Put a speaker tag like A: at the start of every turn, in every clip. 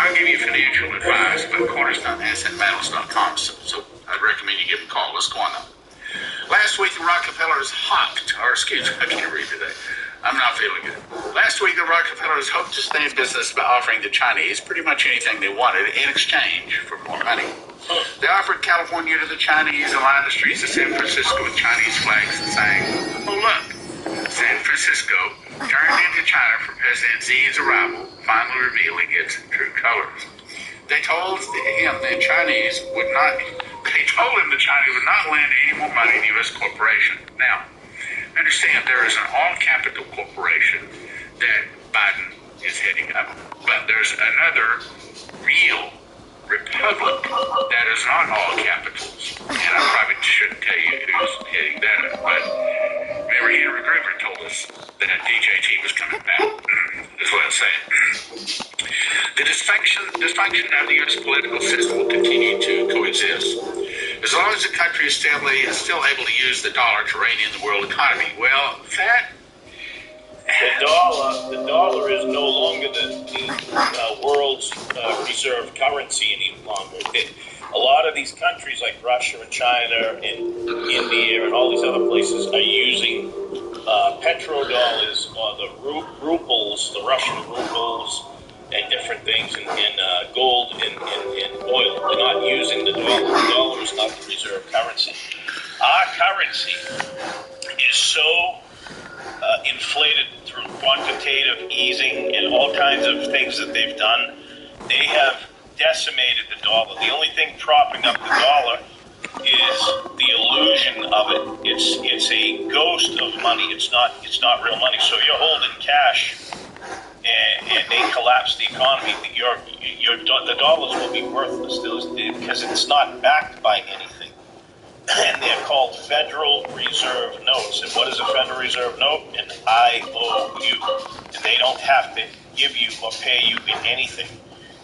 A: want to give you financial advice, but CornerstoneAssetMetals.com. So I'd recommend you give them a call. Let's go on now. Last week, the Rockefellers I can't read today. I'm not feeling good. Last week, the Rockefellers hoped to stay in business by offering the Chinese pretty much anything they wanted in exchange for more money. They offered California to the Chinese and lined the streets of San Francisco with Chinese flags and saying, "Oh, look, San Francisco turned into China for President Xi's arrival, finally revealing its true colors." They told him the Chinese would not lend any more money to U.S. corporation. Now, understand there is an all-capital corporation that Biden is heading up, but there's another real republic that is not all capitals, and I probably shouldn't tell you who's heading that up, but remember Henry Gruver told us that DJT was coming back. That's what I'm saying. The dysfunction of the U.S. political system will continue to coexist as long as the country is still able to use the dollar to rein in the world economy. Well,
B: the dollar is no longer the world's reserve currency any longer. A lot of these countries like Russia and China and India and all these other places are using petrodollars or the rubles, the Russian rubles, and different things, and gold and oil. They're not using the dollar. The dollar is not the reserve currency. Our currency is so inflated through quantitative easing and all kinds of things that they've done. They have decimated the dollar. The only thing propping up the dollar is the illusion of it. It's a ghost of money. It's not real money. So you're holding cash, and they collapse the economy. The dollars will be worthless because it's not backed by anything. And they're called Federal Reserve Notes. And what is a Federal Reserve Note? An IOU. And they don't have to give you or pay you in anything.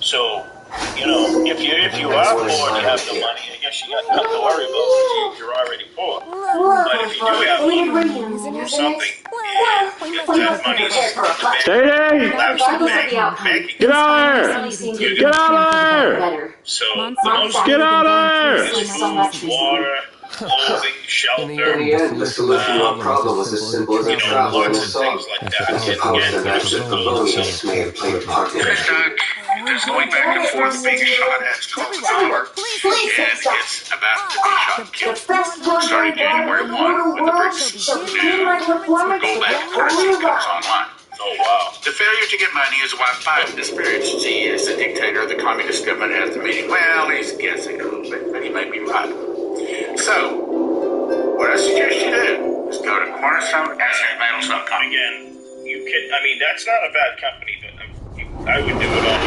B: So, if you are poor and you have the money, I guess you got nothing to worry about because you're already poor. But if you do have money or something, that money's
C: Get out of there! Get out of there!
B: So the most
C: Get out of there!
B: is food, water, clothing, shelter,
D: The solution to our problem was as simple as a travel and
B: lots of things like that.
D: How
B: And
D: abstract components may have played a part in it.
A: There's going back and forth being shot at $12, and it's about to be shot killed. Starting January 1 with the BRICS new rollback currency comes online.
B: oh wow.
A: The failure to get money is why Biden experienced Xi as the dictator of the communist government at the meeting. Well, he's guessing a little bit, but he may be right. So, what I suggest you do is go to CornerstoneAssetMetals.com.
B: Again, that's not a bad company, but I would do it all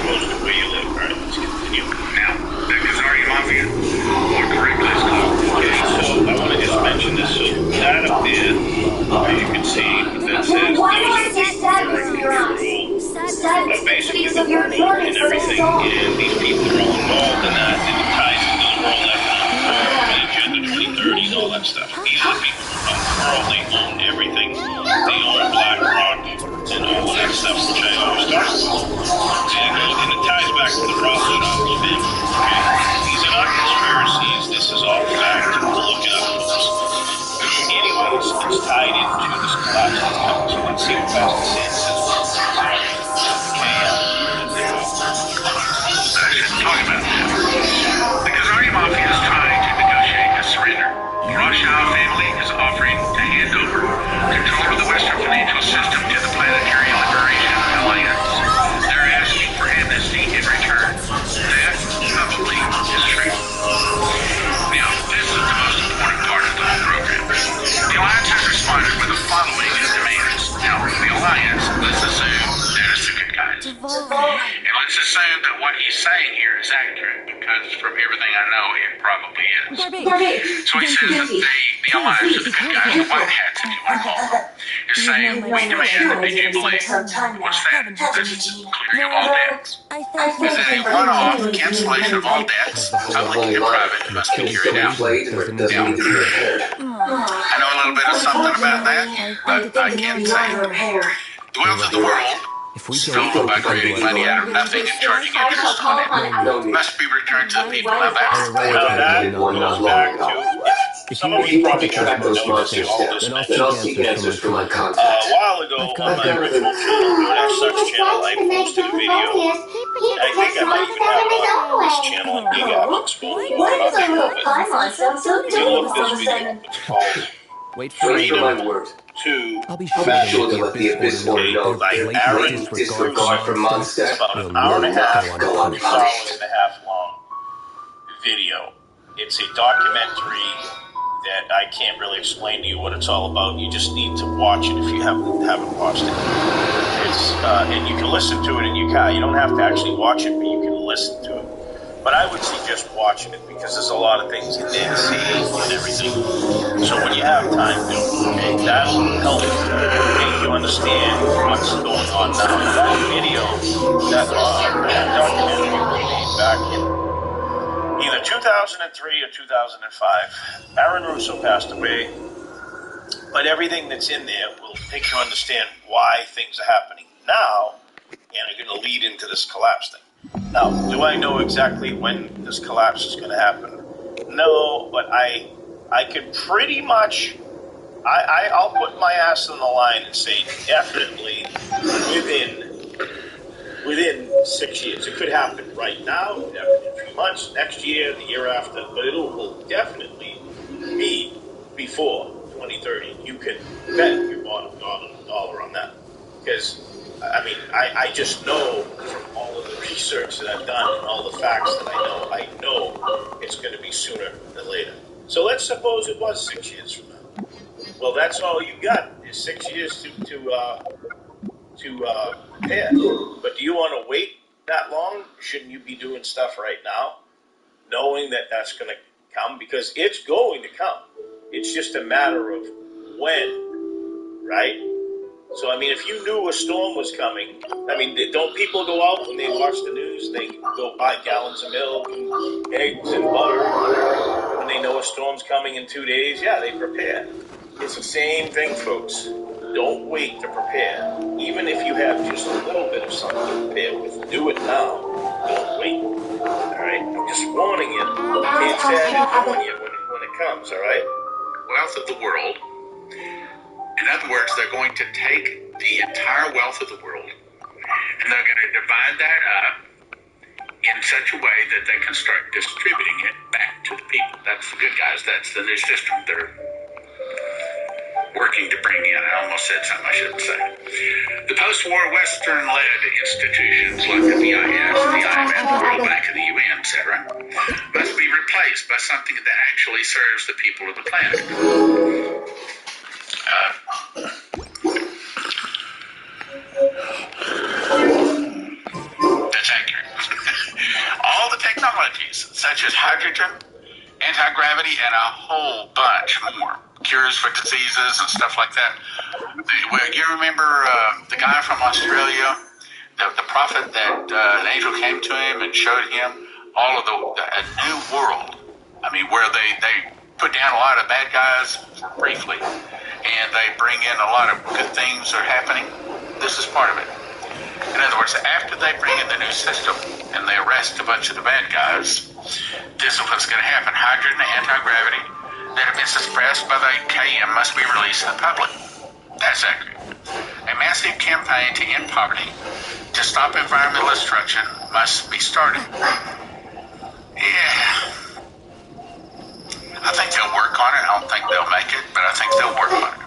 B: close to where you live. All right, let's continue.
A: Now, the Kazari Mafia, more correctly, is called.
B: Okay, so I want to just mention this. So that up there, as you can see, that says basically the world and everything, and these people are all involved in that, and it ties into the World Economic Forum, Agenda 2030, and all that stuff. These are the people who run the world. They own everything. They own BlackRock and all that stuff, which I always talk about. And it ties back to the Rothschild family. Okay, these are not conspiracies. This is all fact. Look it up, folks. Anyways, it's tied into this collapse of the company. So let's see what Pastor Sam says.
A: Talking about that. The Kazari Mafia is trying to negotiate a surrender. The Rothschild family is offering to hand over control of the Western financial system to the Planetary Liberation Alliance. They're asking for amnesty in return. That probably is true. Now, this is the most important part of the whole program. The Alliance has responded with the following demands. Now, the Alliance, let's assume that it's the good guys. And let's assume that what he's saying here is accurate, because from everything I know, it probably is. So he says that the Alliance of the good guys, the white hats, if you want to call them, is saying, we demand a jubilee. What's that? This is clearing of all debts. This is a one-off cancellation of all debts, public and private, must be carried out. Now, I know a little bit of something about that, but I can't say it. The wealth of the world stolen by creating money out of nothing and charging interest on it, must be returned to the people. Now that's the thing.
B: Now that goes back to some of
D: If
B: you
D: you want
B: probably
D: to track
B: haven't
D: those
B: noticed
D: monsters
B: all
D: down,
B: this
D: then
B: mentioned.
D: I'll seek answers from my
B: A
D: contacts.
B: while ago on my original channel, Direct Sucks channel, I posted a video. I think I might even have it on this channel in Big Apple Exposure. I'm not sure, but if you look this video up, it's called
C: Wait for my
B: Freedom
C: word.
B: to
C: I'll be
D: I'll
C: sure
D: be sure to let the Abyss Order
B: Okay,
D: know
B: by
D: their
B: Aaron
D: blatant disregard for Monster
B: It's about
D: will
B: an hour and a half,
D: not go
B: 2
D: unpunished.
B: hours and a half long video. It's a documentary that I can't really explain to you what it's all about. You just need to watch it if you haven't watched it. It's and you can listen to it in your car. You don't have to actually watch it, but you can listen to it. But I would suggest watching it because there's a lot of things in there to see and everything. So when you have time, do it. Okay, that'll help make you understand what's going on now. That video, that documentary was made back in either 2003 or 2005. Aaron Russo passed away, but everything that's in there will make you understand why things are happening now and are going to lead into this collapse thing. Now, do I know exactly when this collapse is going to happen? No, but I can pretty much, I'll put my ass on the line and say definitely within 6 years. It could happen right now, it could happen in a few months, next year, the year after, but it will definitely be before 2030. You can bet your bottom dollar on that. Because, I mean, I just know from all of the research that I've done and all the facts that I know it's going to be sooner than later. So let's suppose it was 6 years from now. Well, that's all you got is 6 years to prepare. But do you want to wait that long? Shouldn't you be doing stuff right now, knowing that that's going to come? Because it's going to come. It's just a matter of when, right? So, I mean, if you knew a storm was coming, I mean, don't people go out when they watch the news, they go buy gallons of milk and eggs and butter when they know a storm's coming in 2 days? Yeah, they prepare. It's the same thing, folks. Don't wait to prepare. Even if you have just a little bit of something to prepare with, do it now. Don't wait. All right? I'm just warning you. Can't say I didn't warn you when it comes, all right?
A: Wealth of the world. In other words, they're going to take the entire wealth of the world and they're going to divide that up in such a way that they can start distributing it back to the people. That's the good guys. That's the new system they're working to bring in. I almost said something I shouldn't say. The post-war Western-led institutions like the BIS, the IMF, the World Bank, and the UN, etc., must be replaced by something that actually serves the people of the planet. That's accurate. All the technologies, such as hydrogen, anti-gravity, and a whole bunch more, cures for diseases and stuff like that. You remember the guy from Australia, the prophet that an angel came to him and showed him all of a new world. I mean, where they put down a lot of bad guys briefly, and they bring in a lot of good things are happening. This is part of it. In other words, after they bring in the new system and they arrest a bunch of the bad guys, this is what's going to happen. Hydrogen and anti-gravity that have been suppressed by the KM must be released to the public. That's accurate. A massive campaign to end poverty, to stop environmental destruction, must be started. Yeah. I think they'll work on it. I don't think they'll make it, but I think they'll work on it.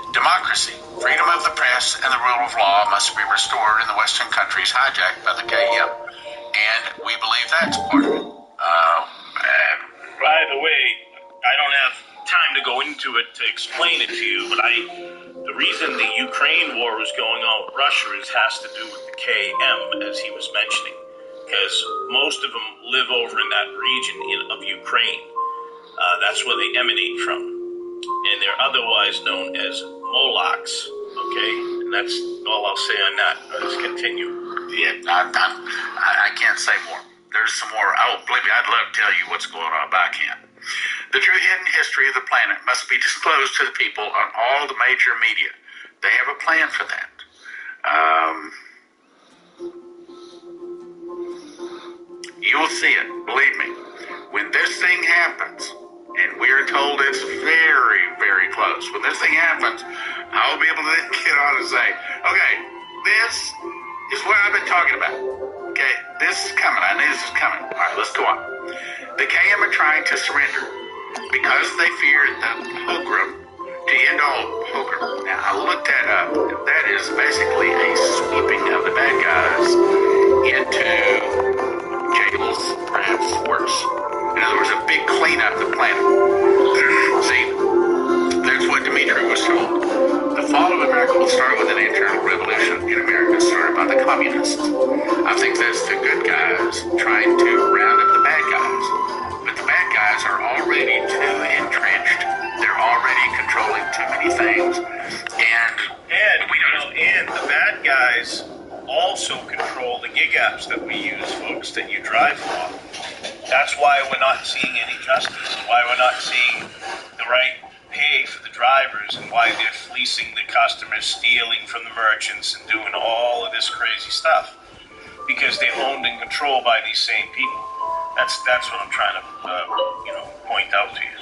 A: Democracy, freedom of the press, and the rule of law must be restored in the Western countries hijacked by the KM. And we believe that's part of it.
B: By the way, I don't have time to go into it to explain it to you, but the reason the Ukraine war is going on with Russia has to do with the KM, as he was mentioning, because most of them live over in that region of Ukraine. That's where they emanate from, and they're otherwise known as Molochs. Okay, and that's all I'll say on that. Let's continue.
A: Yeah, I can't say more. There's some more. Oh, believe me, I'd love to tell you what's going on, but I can't. The true hidden history of the planet must be disclosed to the people on all the major media. They have a plan for that. will see it. Believe me. When this thing happens, and we're told it's very, very close. When this thing happens, I'll be able to then get on and say, okay, this is what I've been talking about. Okay, this is coming. I knew this was coming. All right, let's go on. The KM are trying to surrender because they feared the pogrom to end all pogrom. Now, I looked that up. That is basically a sweeping of the bad guys into jails, perhaps worse. In other words, a big cleanup of the planet. See, that's what Dmitry was told. The fall of America will start with an internal revolution in America started by the communists. I think that's the good guys trying to round up the bad guys. But the bad guys are already too entrenched. They're already controlling too many things. And
B: the bad guys also control the gig apps that we use, folks, that you drive on. That's why we're not seeing any justice, why we're not seeing the right pay for the drivers, and why they're fleecing the customers, stealing from the merchants, and doing all of this crazy stuff. Because they're owned and controlled by these same people. That's what I'm trying to point out to you.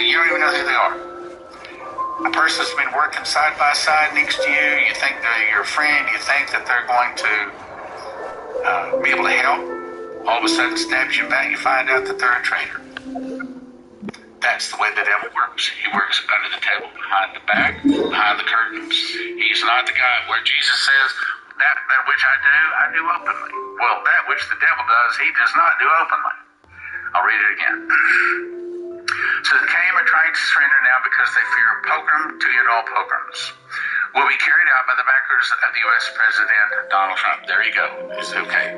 A: You don't even know who they are. A person that's been working side by side next to you, you think they're your friend, you think that they're going to be able to help. All of a sudden stabs you back, you find out that they're a traitor. That's the way the devil works. He works under the table, behind the back, behind the curtains. He's not the guy where Jesus says, that which I do openly. Well, that which the devil does, he does not do openly. I'll read it again. So the KM are trying to surrender now because they fear a pogrom to end all pogroms. Will be carried out by the backers of the U.S. President Donald Trump. There you go. It's okay.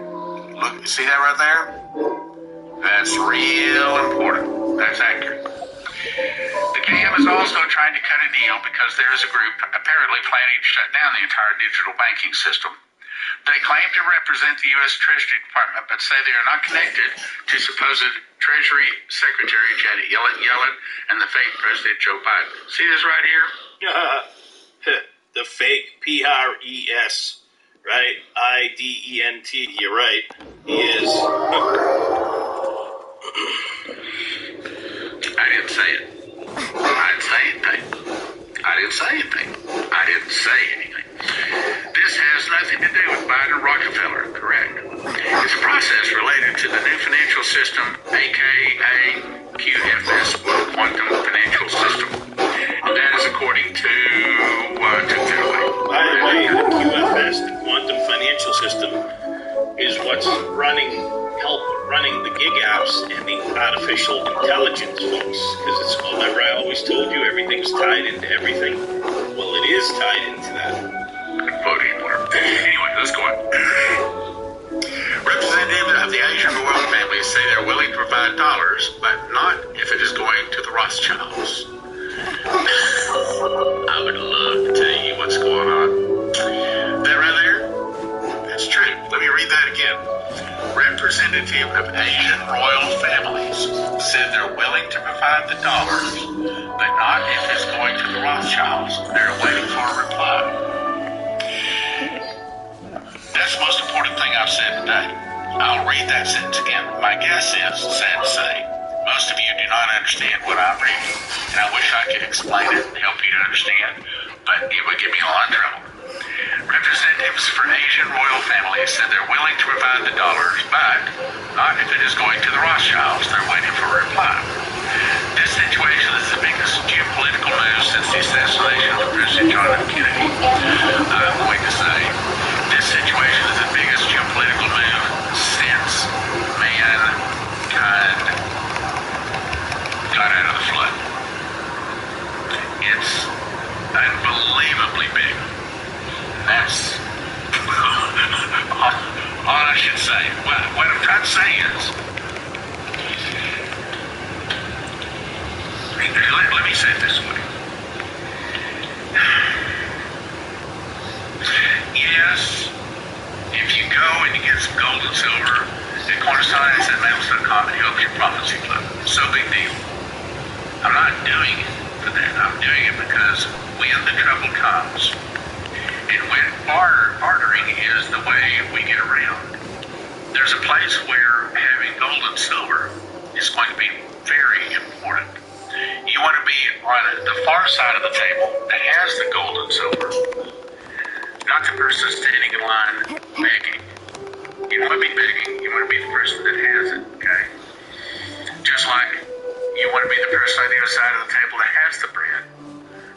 A: Look, see that right there? That's real important. That's accurate. The KM is also trying to cut a deal because there is a group apparently planning to shut down the entire digital banking system. They claim to represent the U.S. Treasury Department, but say they are not connected to supposed Treasury Secretary Janet Yellen and the fake President Joe Biden. See this right here?
B: The fake PRES, right? IDENT. You're right. He is.
A: I didn't say it. I didn't say anything. I didn't say anything. This has nothing to do with Biden or Rockefeller, correct? It's a process related to the new financial system, aka QFS, Quantum Financial System. And that is according to Fairway.
B: By the way, the QFS, the Quantum Financial System, is what's help running the gig apps and the artificial intelligence, folks. Because it's, remember I always told you everything's tied into everything? Well, it is tied into that.
A: Anyway, let's go on. Representatives of the Asian royal family say they're willing to provide dollars, but not if it is going to the Rothschilds. I would love to tell you what's going on. That right there? That's true. Let me read that again. Representative of Asian royal families said they're willing to provide the dollars, but not if it's going to the Rothschilds. They're waiting for a reply. That's the most important thing I've said today. I'll read that sentence again. My guess is, sad to say, most of you do not understand what I'm reading, and I wish I could explain it and help you to understand, but it would get me in a lot of trouble. Representatives for Asian royal families said they're willing to provide the dollars, but not if it is going to the Rothschilds. They're waiting for a reply. This situation is the biggest geopolitical move since the assassination of President John F. Kennedy. I'm going to say this situation is the biggest geopolitical move since mankind got out of the flood. It's unbelievably big. That's all I should say. What I'm trying to say is, let me say it this way. Yes, if you go and you get some gold and silver at cornerstoneassetmetals.com, it helps your profits flow. So big deal. I'm not doing it for that. I'm doing it because when the trouble comes, and when bartering is the way we get around, there's a place where having gold and silver is going to be very important. You want to be on the far side of the table that has the gold and silver, not the person standing in line begging. You don't want to be begging, you want to be the person that has it, okay? Just like you want to be the person on the other side of the table that has the bread,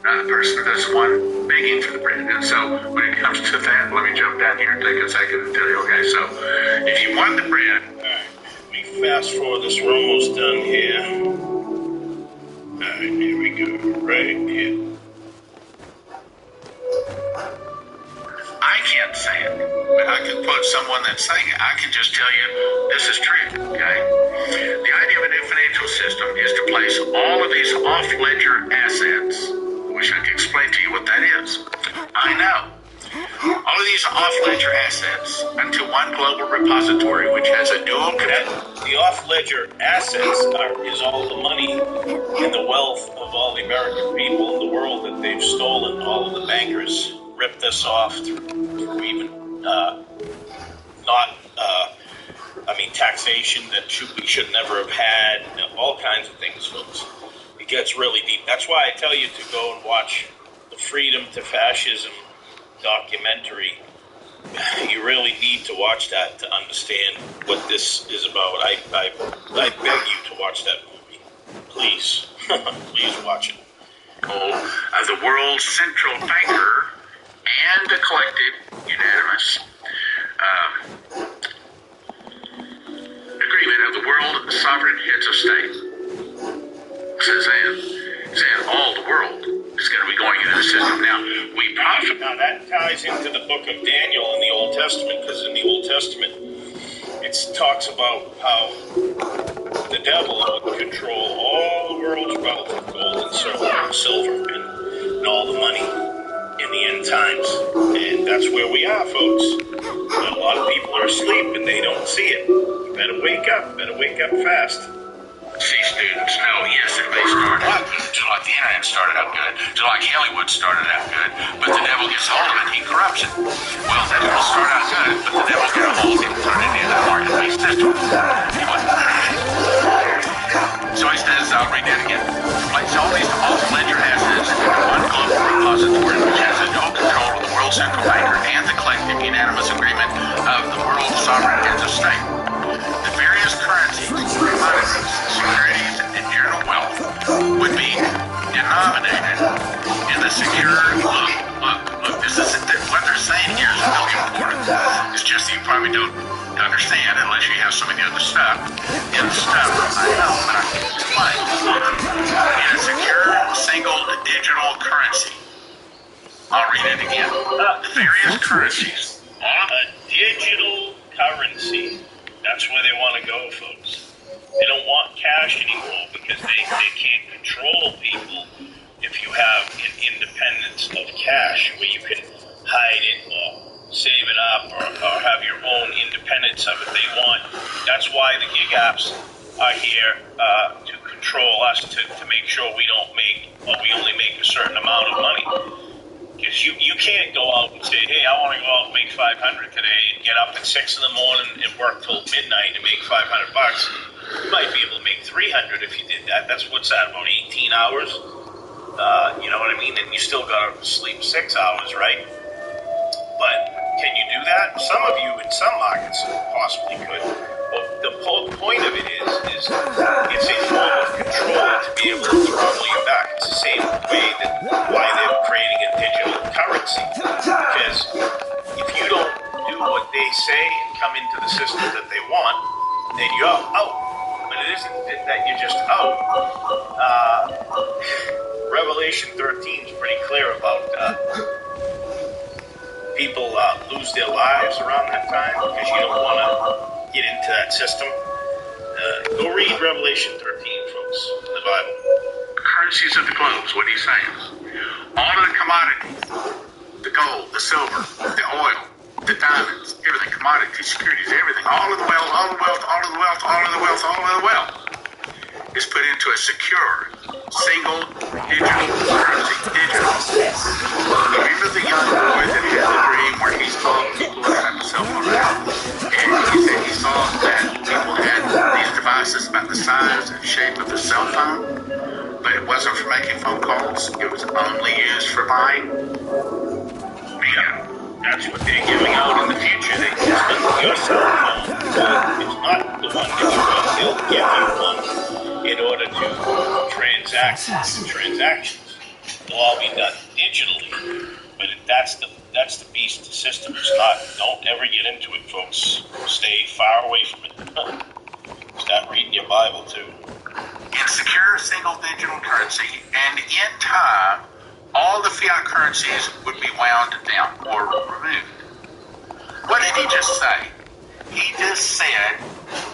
A: not the person that's the one begging for the bread. And so when it comes to that, let me jump down here and take a second and tell you, okay, so if you want the bread,
B: let me fast forward this. We're almost done here. Alright, here we go. Right here.
A: I can't say it, but I can quote someone that's saying it. I can just tell you this is true, okay? The idea of a new financial system is to place all of these off-ledger assets. I wish I could explain to you what that is. I know. All of these off-ledger assets into one global repository, which has a dual
B: The off-ledger assets is all the money and the wealth of all the American people in the world that they've stolen. All of the bankers ripped us off through even taxation that we should never have had. All kinds of things, folks. It gets really deep. That's why I tell you to go and watch the Freedom to Fascism documentary. You really need to watch that to understand what this is about. I beg you to watch that movie. Please. Please watch it.
A: Of the world's central banker and the collective unanimous agreement of the world sovereign heads of state. Saying all the world is going to be going into the system.
B: Now that ties into the book of Daniel in the Old Testament, because in the Old Testament it talks about how the devil would control all the world's wealth of gold and silver and all the money in the end times. And that's where we are, folks. But a lot of people are asleep and they don't see it. You better wake up fast.
A: See, students know, yes, it may start out good, just like the internet started out good, just like Hollywood started out good, but the devil gets hold of it, he corrupts it. Well, that will start out good, but the devil gets a hold of it and turn it into a market-based system. So he says, I'll read that again. Place all these off-ledger assets into one global repository, which has a dual control of the world central banker and the collective unanimous agreement of the world's sovereign heads of state. The various currencies, commodities, securities, and general wealth would be denominated in the secure look, this is what they're saying here is really important. It's just that you probably don't understand unless you have some of the other stuff. In the stuff, I know, but I can explain. In a secure, single, digital currency. I'll read it again. The various currencies.
B: A digital currency. That's where they want to go, folks. They don't want cash anymore because they can't control people if you have an independence of cash where you can hide it or save it up or have your own independence of it. They want, that's why the gig apps are here to control us, to make sure we only make a certain amount of money. Because you can't go out and say, hey, I want to go out and make $500 today and get up at 6 in the morning and work till midnight and make $500. You might be able to make $300 if you did that. That's what's that, about 18 hours? You know what I mean? And you still got to sleep 6 hours, right? But can you do that? Some of you in some markets possibly could. But the point of it is it's a form of control to be able to throttle you back. It's the same way why they're creating a digital currency. Because if you don't do what they say and come into the system that they want, then you're out. But it isn't that you're just out. Revelation 13 is pretty clear about people lose their lives around that time because you don't want to get into that system. Go read Revelation 13, folks, in the Bible.
A: Currencies of the globes, what he's saying. All of the commodities, the gold, the silver, the oil, the diamonds, everything, commodities, securities, everything, all of the wealth is put into a secure, single, digital currency. Remember the young boy that had the dream where he saw people that had a cell phone around, and he said he saw online?
B: Yeah, that's what they're giving out in the future. They just link your cell phone. So it's not the one that you want. They'll give you one in order to transact transactions. It'll all be done digitally. But that's the beast system. It's not. Don't ever get into it, folks. Stay far away from it. Start reading your Bible too.
A: In secure single digital currency, and in time, all the fiat currencies would be wound down or removed. What did he just say? He just said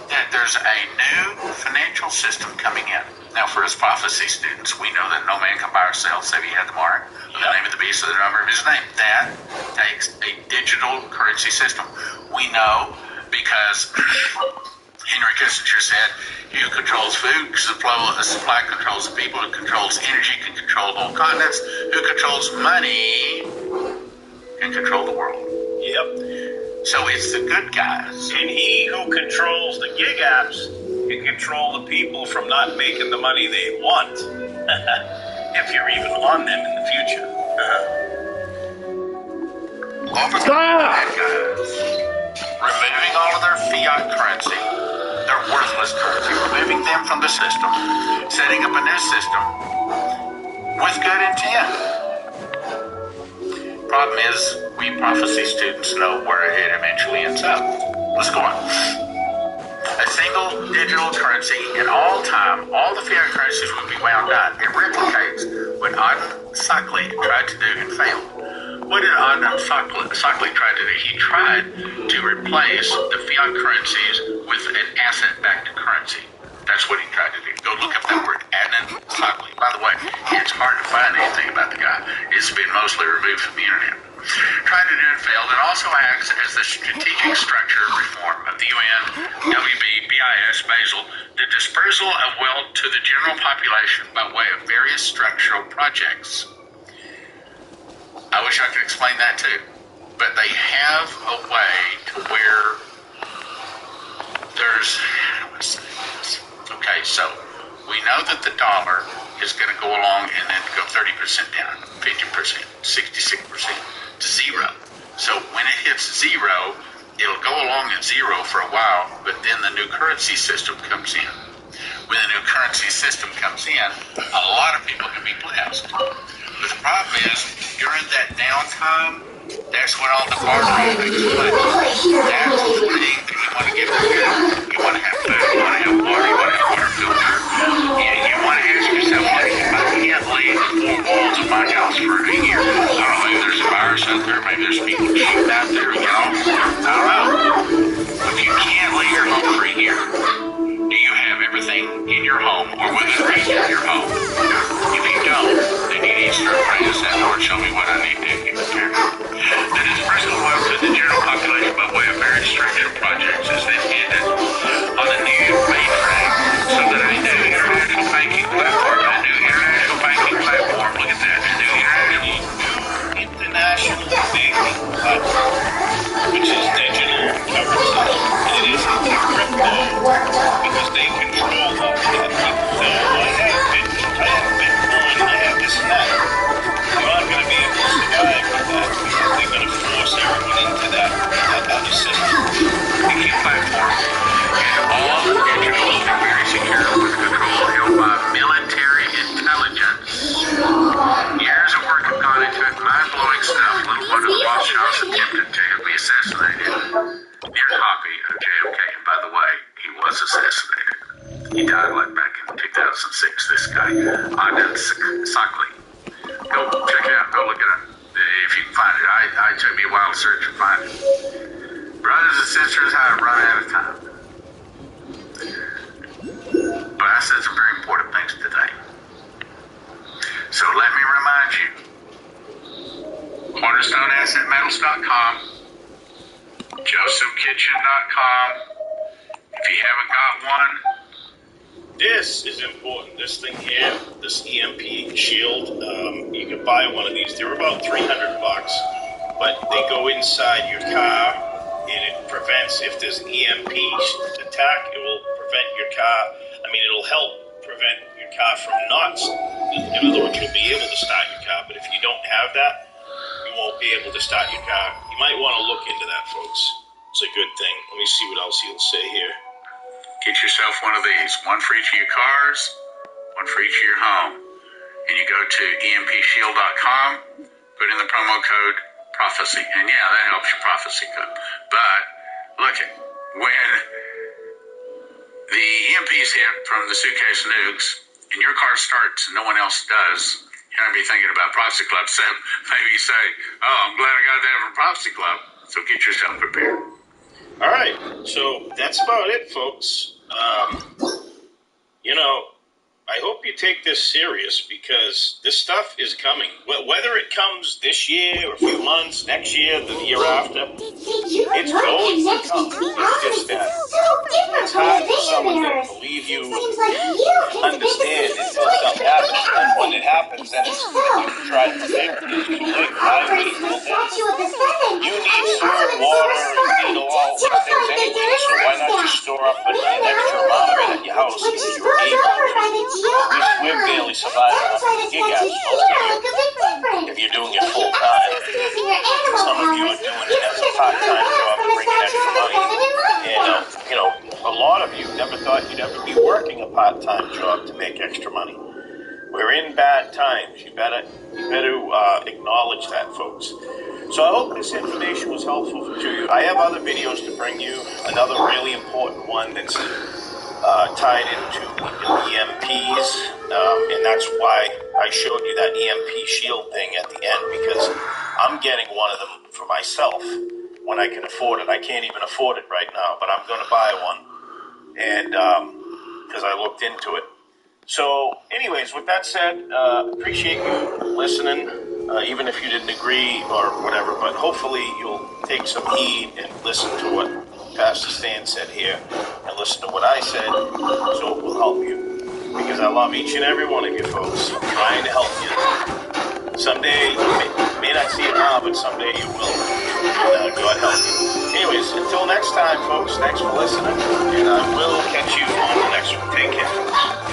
A: that there's a new financial system coming in. Now, for us prophecy students, we know that no man can buy or sell save he had the mark, the name of the beast, or the number of his name. That takes a digital currency system. We know because Henry Kissinger said, he who controls food, supply controls the people, who controls energy can control whole continents, who controls money can control the world.
B: Yep.
A: So it's the good guys.
B: And he who controls the gig apps can control the people from not making the money they want. If you're even on them in the future.
A: Over the bad guys, removing all of their fiat currency, their worthless currency, removing them from the system, setting up a new system with good intent. Problem is, we prophecy students know where it eventually ends up. Let's go on. A single digital currency in all time, all the fiat currencies will be wound down. It replicates what Adnan Sakli tried to do and failed. What did Adnan Sakli try to do? He tried to replace the fiat currencies with an asset-backed currency. That's what he tried to do. Go look up that word, Adnan Sakli. By the way, it's hard to find anything about the guy. It's been mostly removed from the internet. Tried to do and failed. It also acts as the strategic structure reform of the UN, WB, BIS, Basel, the dispersal of wealth to the general population by way of various structural projects. I wish I could explain that too. But they have a way to where there's, how do I say this? Okay, so we know that the dollar is going to go along and then go 30% down, 50%, 66% to zero. So when it hits zero, it'll go along at zero for a while, but then the new currency system comes in. When the new currency system comes in, a lot of people can be blessed. But the problem is, during that downtime, that's when all the bartering takes place. That's the thing that you want to get rid of. You want to have food, you want to have water, you want to have water filter. You want to ask yourself, what if I can't leave the four walls of my house for a year? I don't know, maybe there's a virus out there, maybe there's people shooting out there, you know? I don't know. If you can't leave your home for a year, do you have everything in your home or within reach of your home? If you don't, then you need to start praying and saying, Lord, show me what I need to get prepared. The dispersal of wealth to the general population by way of various structural projects is then ended on a new mainframe so that a new international banking platform, look at that, new international banking platform,
B: International banking platform, which is digital currency. And it isn't crypto because they control them. People say, oh, I have Bitcoin, I have this and that. You're not going to be able to survive with that because they're going to force everyone into that other system.
A: banking platform and all digital and very secure with control held by military intelligence. Years of work have gone into it, mind-blowing stuff. Little wonder the Rothschilds attempted to have me assassinated. Near copy of JFK, and by the way, he was assassinated. He died like back in 2006, this guy, Adnan Sakli. Go check it out, go look it up. If you can find it. It took me a while to search and find it. Brothers and sisters, I've run out of time. But I said some very important things today. So let me remind you, CornerstoneAssetMetals.com, JosephKitchen.com. If you haven't got one,
B: This is important. This thing here, this EMP shield, you can buy one of these. They're about $300, but they go inside your car, and it prevents, if there's EMP attack, it will prevent your car. I mean, it'll help prevent your car from not. In other words, you'll be able to start your car, but if you don't have that, you won't be able to start your car. You might want to look into that, folks. It's a good thing. Let me see what else he'll say here.
A: Get yourself one of these, one for each of your cars, one for each of your home. And you go to empshield.com, put in the promo code prophecy, and yeah, that helps your prophecy code. But look at when the EMPs hit from the suitcase nukes and your car starts and no one else does, you're going to be thinking about Prophecy Club. So maybe you say, oh, I'm glad I got that from Prophecy Club. So get yourself prepared.
B: All right, so that's about it, folks. I hope you take this serious because this stuff is coming. Whether it comes this year or a few months, next year, the year after, it's going to come. It's just that it's hard for someone to believe you, understand until something happens. And when it happens, then it's you try to prepare. It's too late. You need food, water, you need all these things anyway, so why not just store up an extra amount of it at your house if you're able to? We're barely surviving on gig apps if you're doing it full time. Some of you are doing it as a part-time job to bring in extra money. And, a lot of you never thought you'd ever be working a part-time job to make extra money. We're in bad times. You better acknowledge that, folks. So I hope this information was helpful to you. I have other videos to bring you. Another really important one that's tied into EMPs, and that's why I showed you that EMP shield thing at the end, because I'm getting one of them for myself when I can afford it. I can't even afford it right now, but I'm going to buy one, and because I looked into it. So anyways, with that said, appreciate you listening, even if you didn't agree or whatever, but hopefully you'll take some heed and listen to what Pastor Stan said here and listen to what I said, so it will help you, because I love each and every one of you folks. I'm trying to help you. Someday, you may not see it now, but someday you will. God help you. Anyways, until next time, folks, thanks for listening, and I will catch you on the next one. Take care, folks.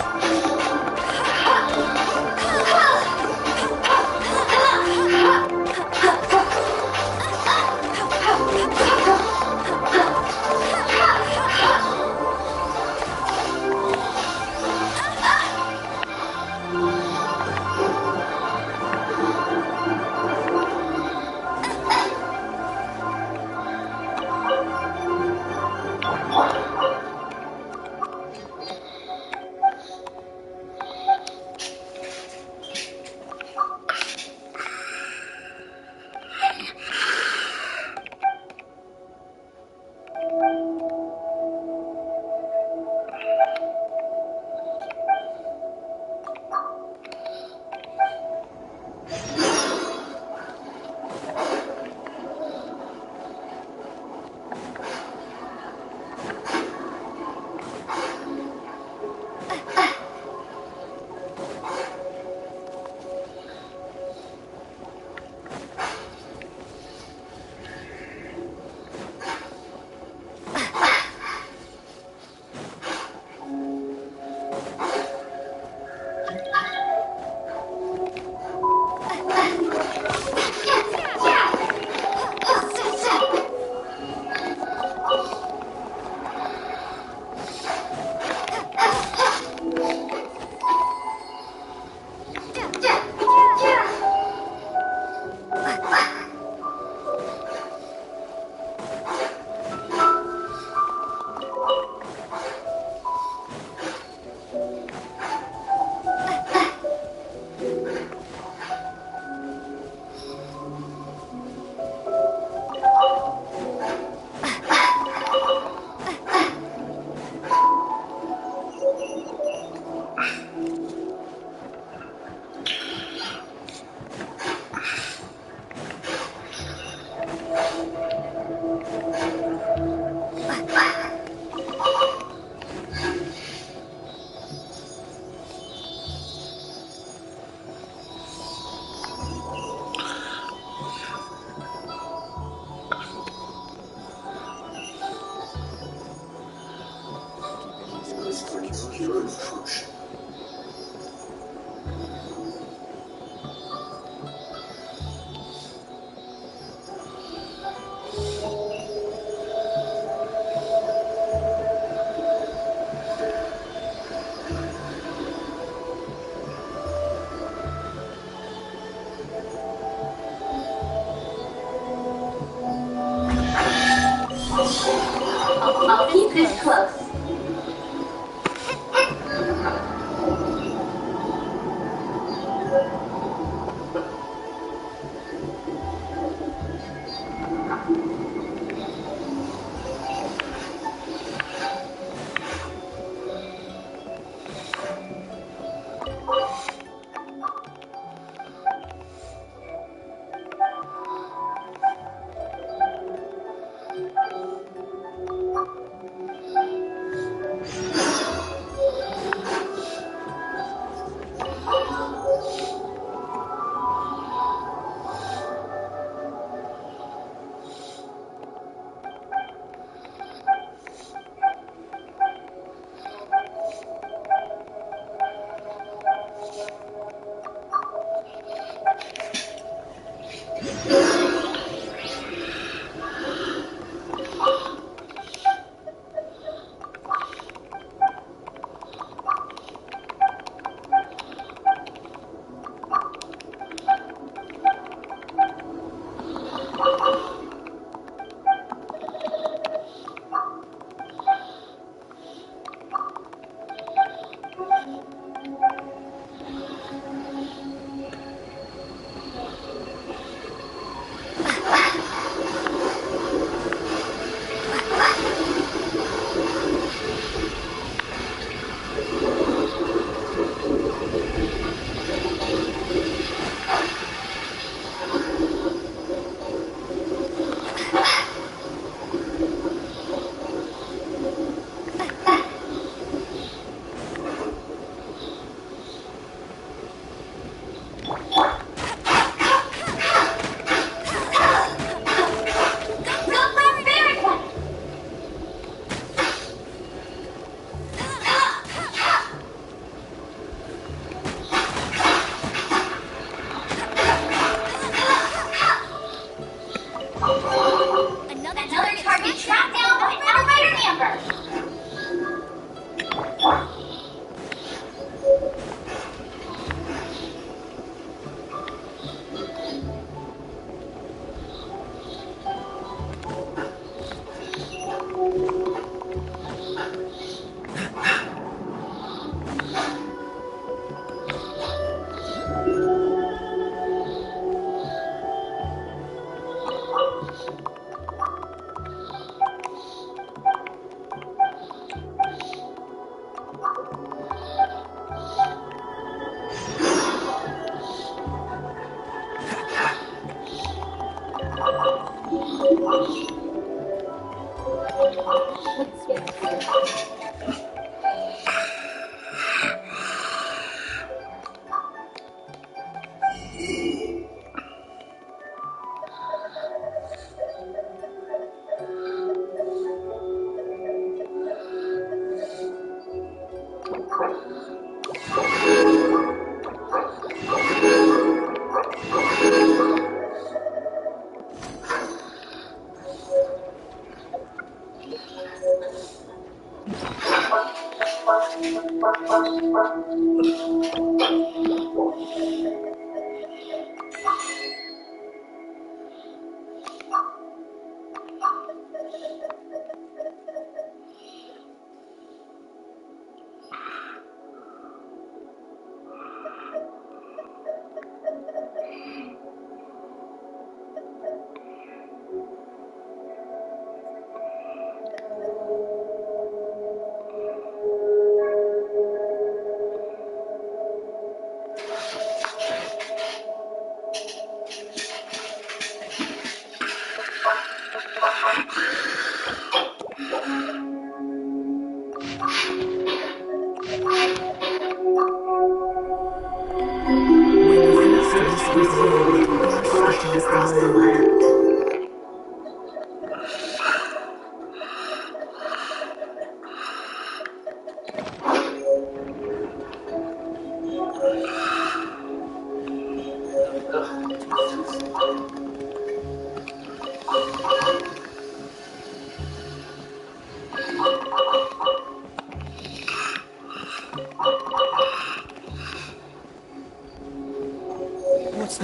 D: It's like you're trying to push.
E: I'll keep this close. Another target tracked down by Elevator Amber.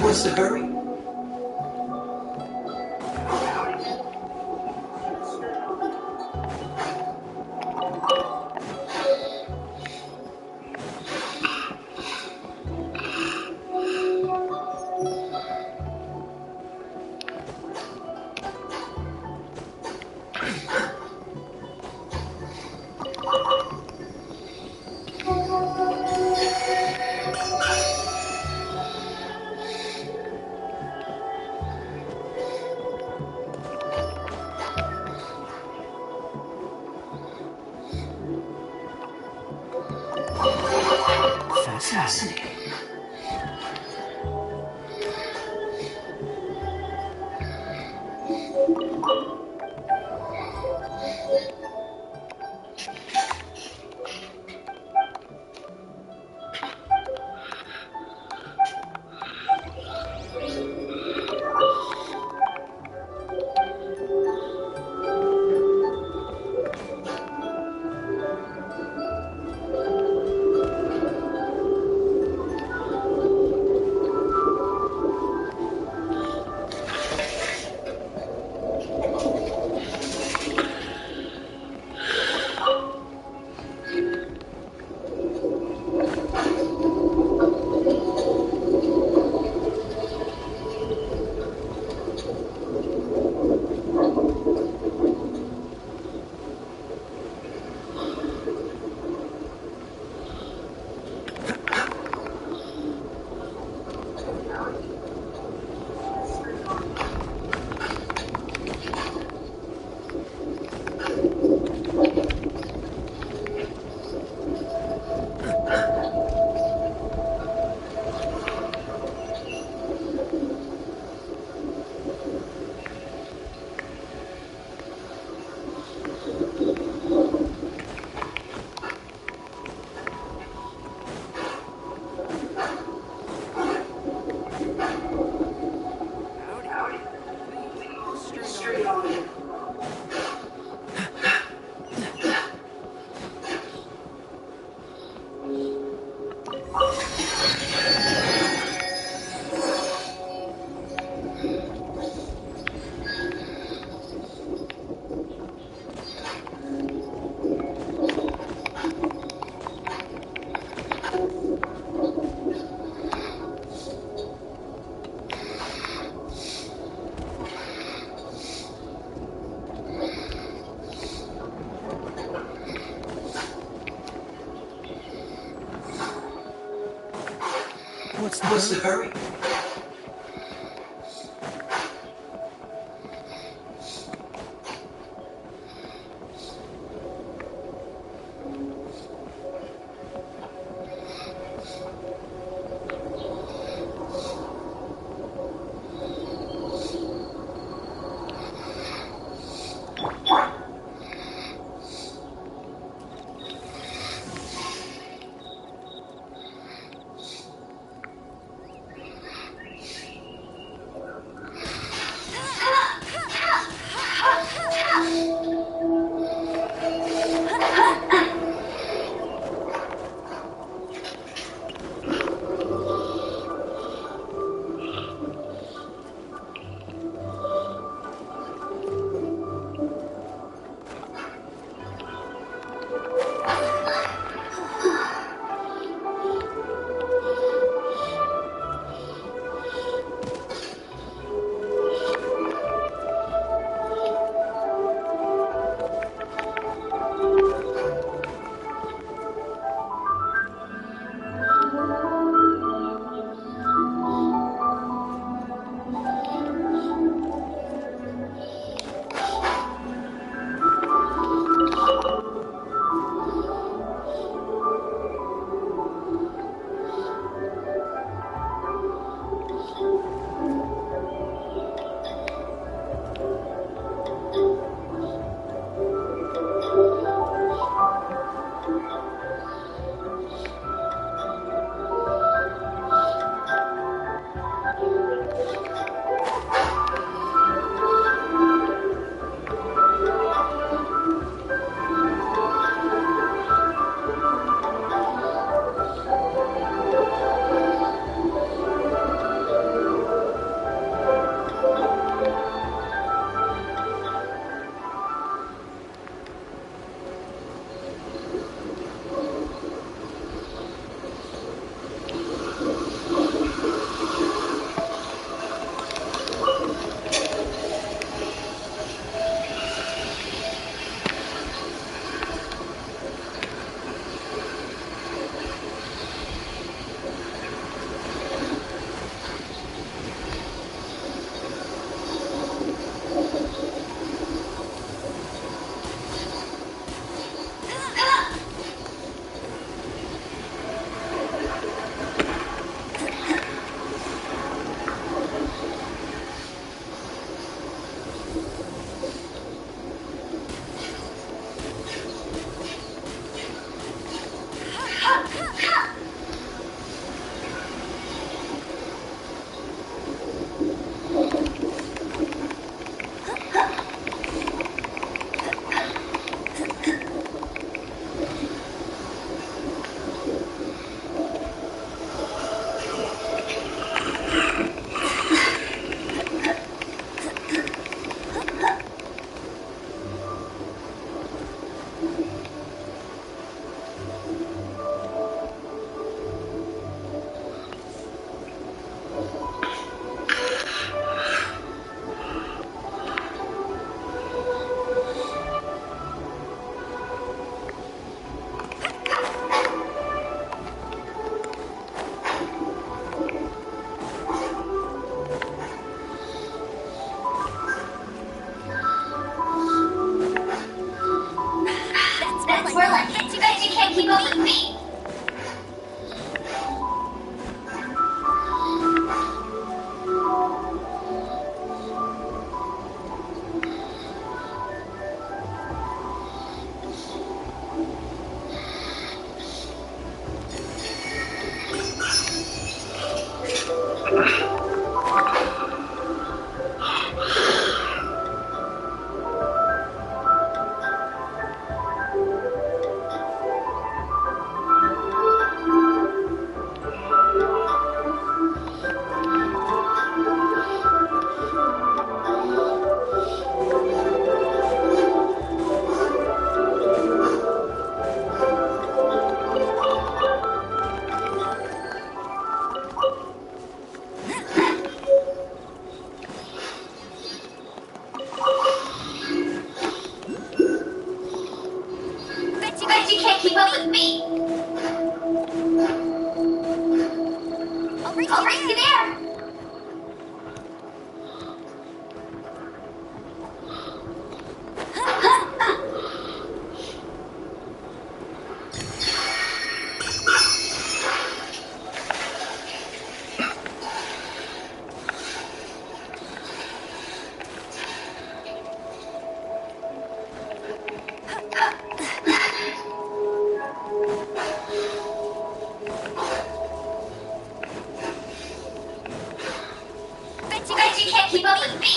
D: What's the hurry?
F: Fascinating.
D: What's the hurry?
E: can't keep up with me. Bet you can't keep up with me. I'll race you there. Bet you can't keep up with me.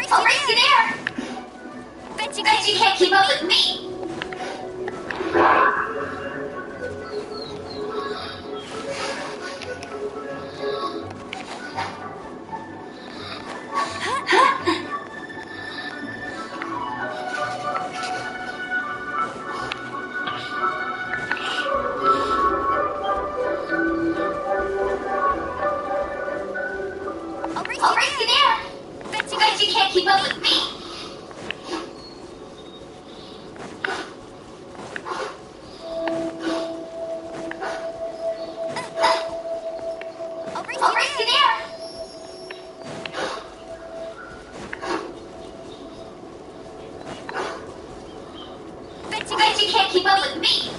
E: I'll race you there. Bet you can't keep up with me. I'll race you there. Bet you can't keep up with me. I'll race you there. Bet you can't keep up with me.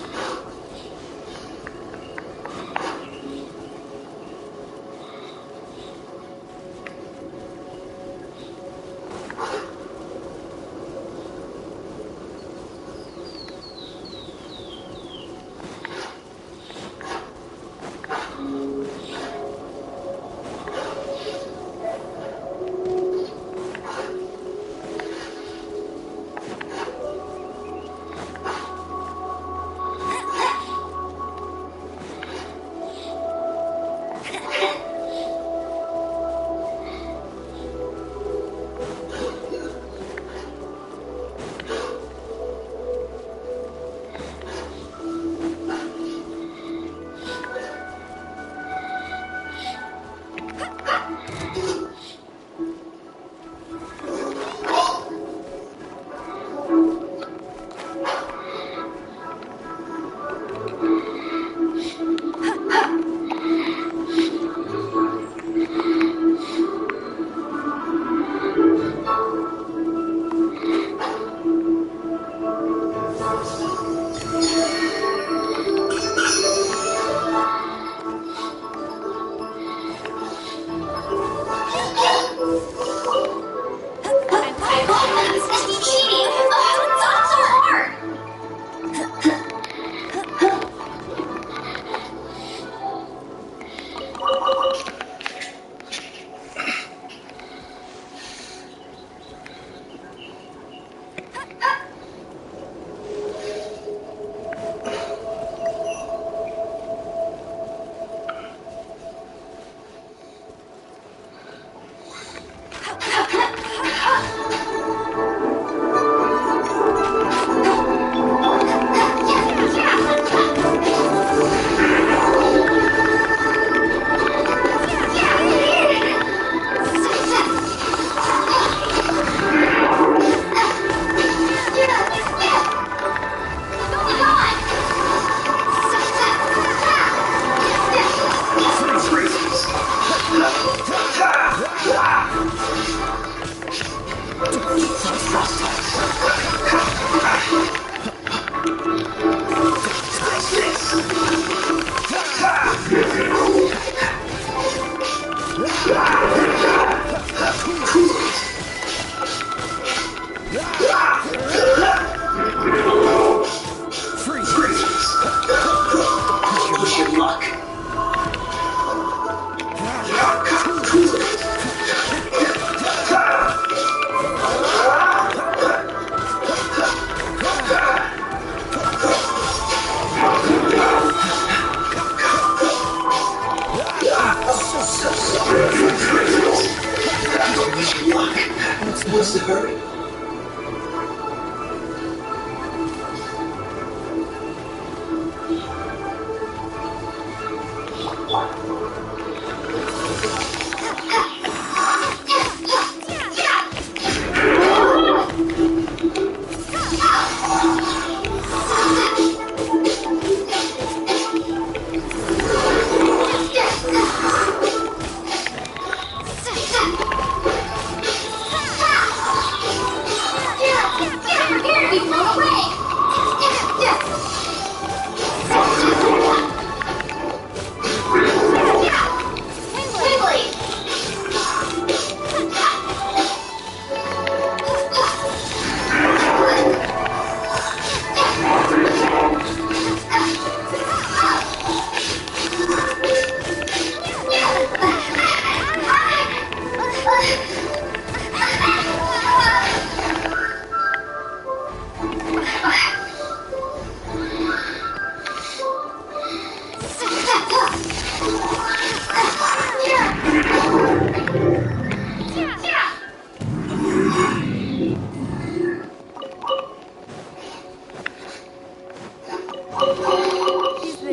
D: What's the hurry?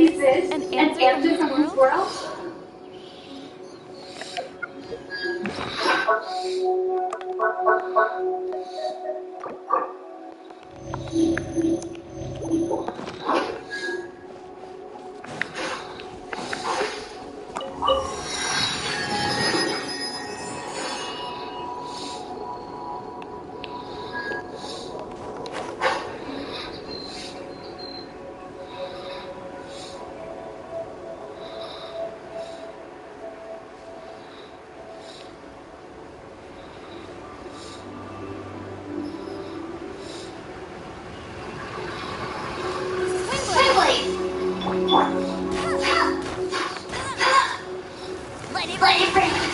E: Is this an answer from this world? Let it break.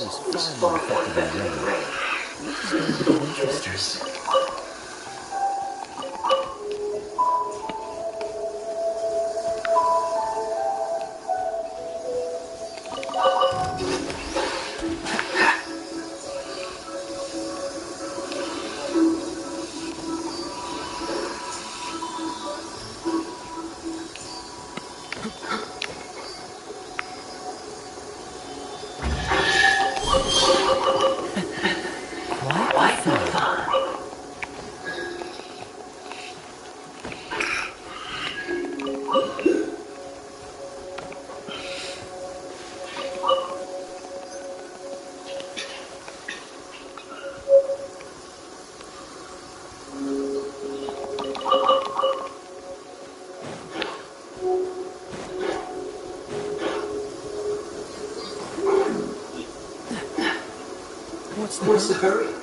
F: is far more effective than rain. This is going to get interesting.
D: What's the hurry?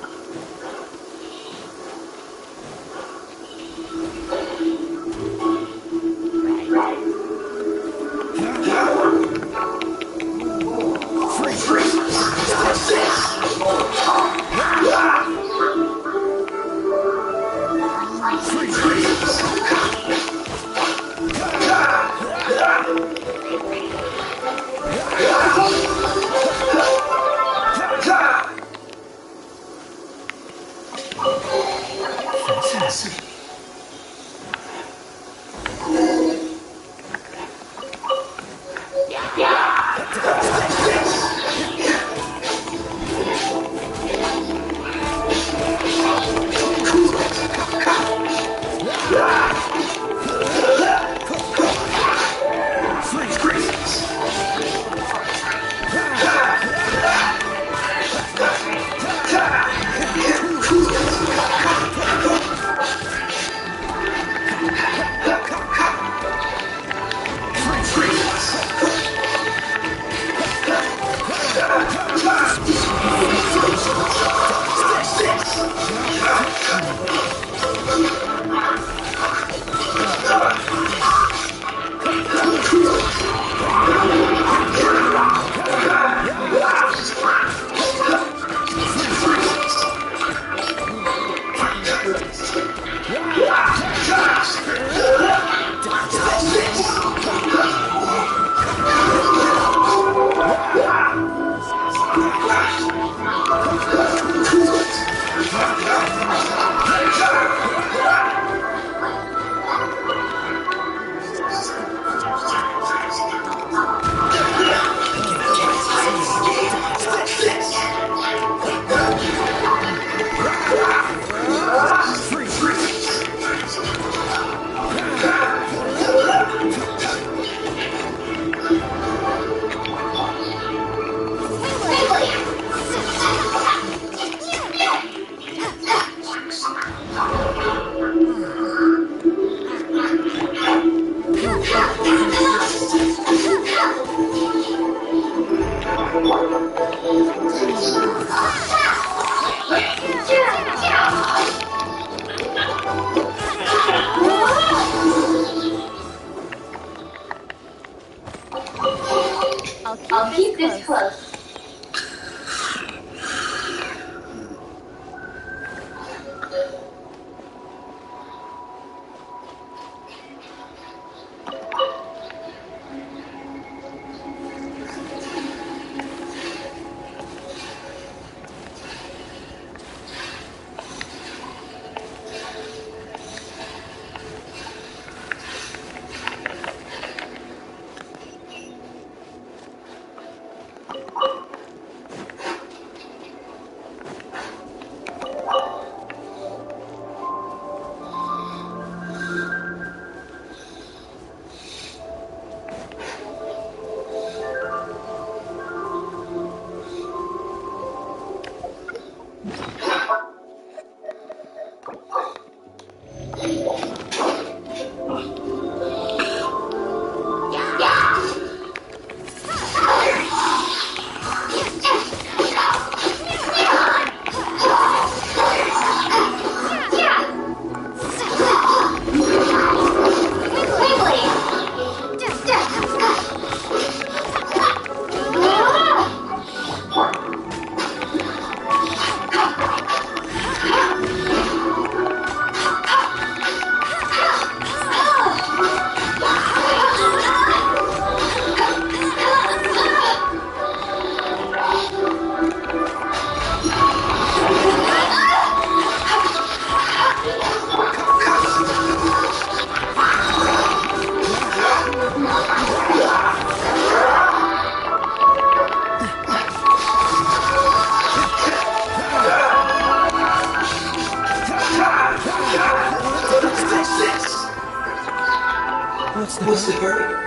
D: What's the hurry?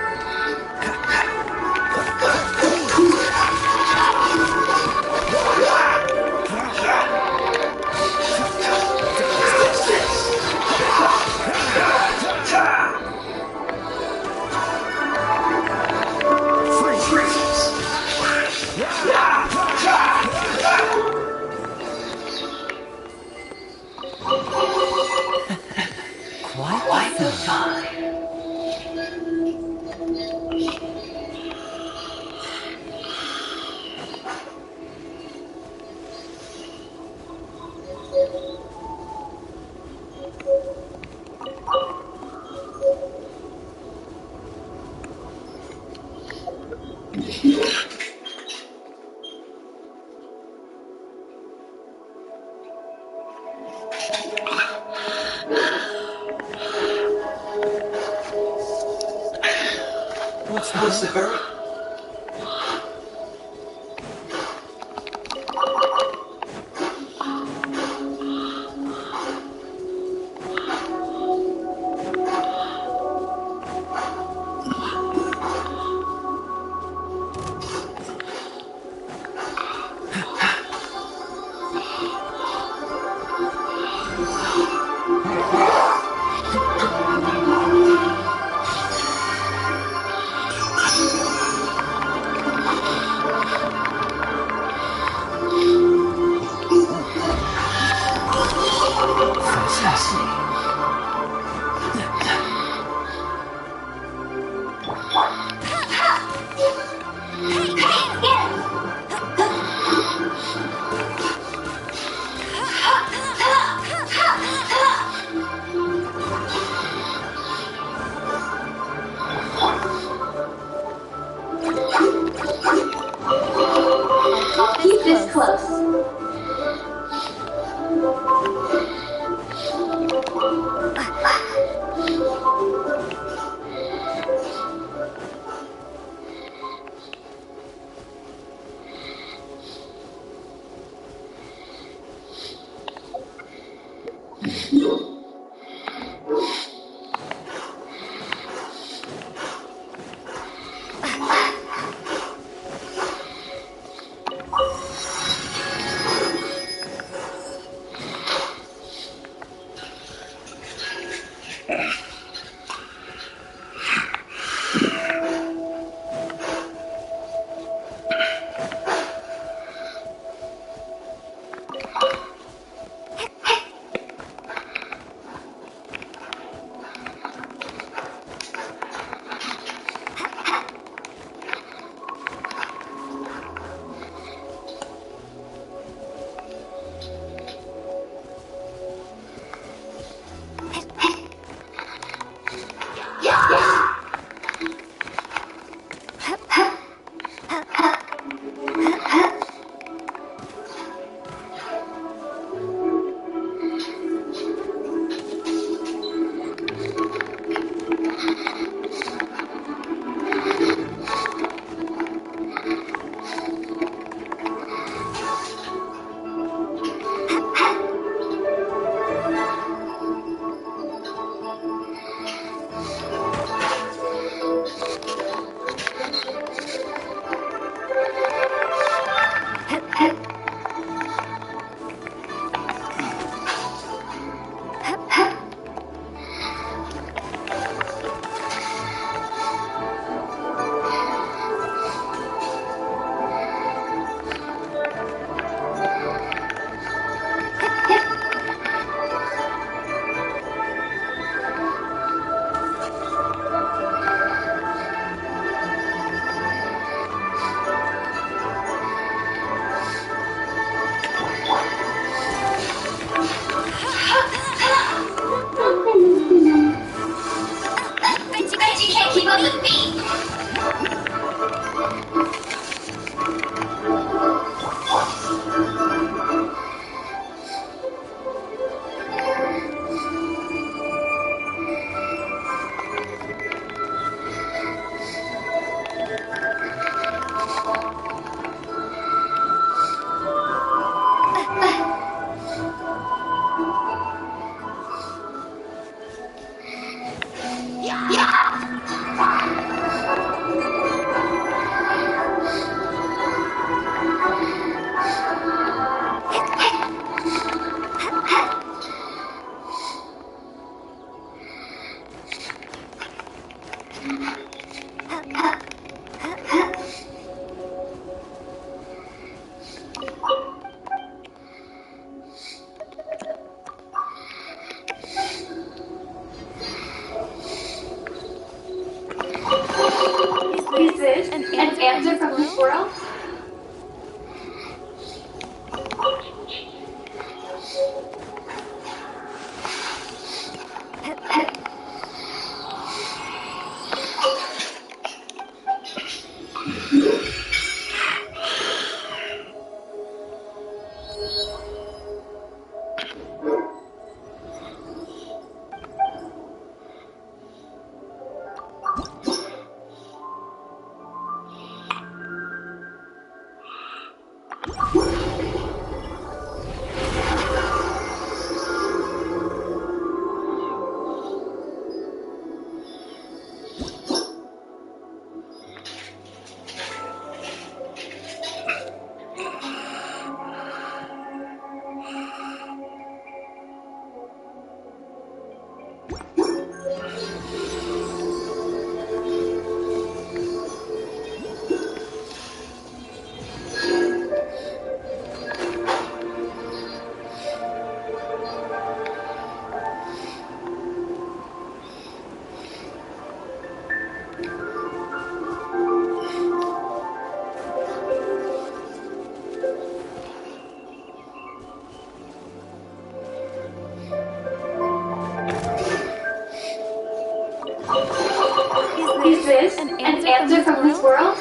F: Quite the fine.
D: What's the hurry?
E: Keep this close. answer from this world? Is this an answer from this world?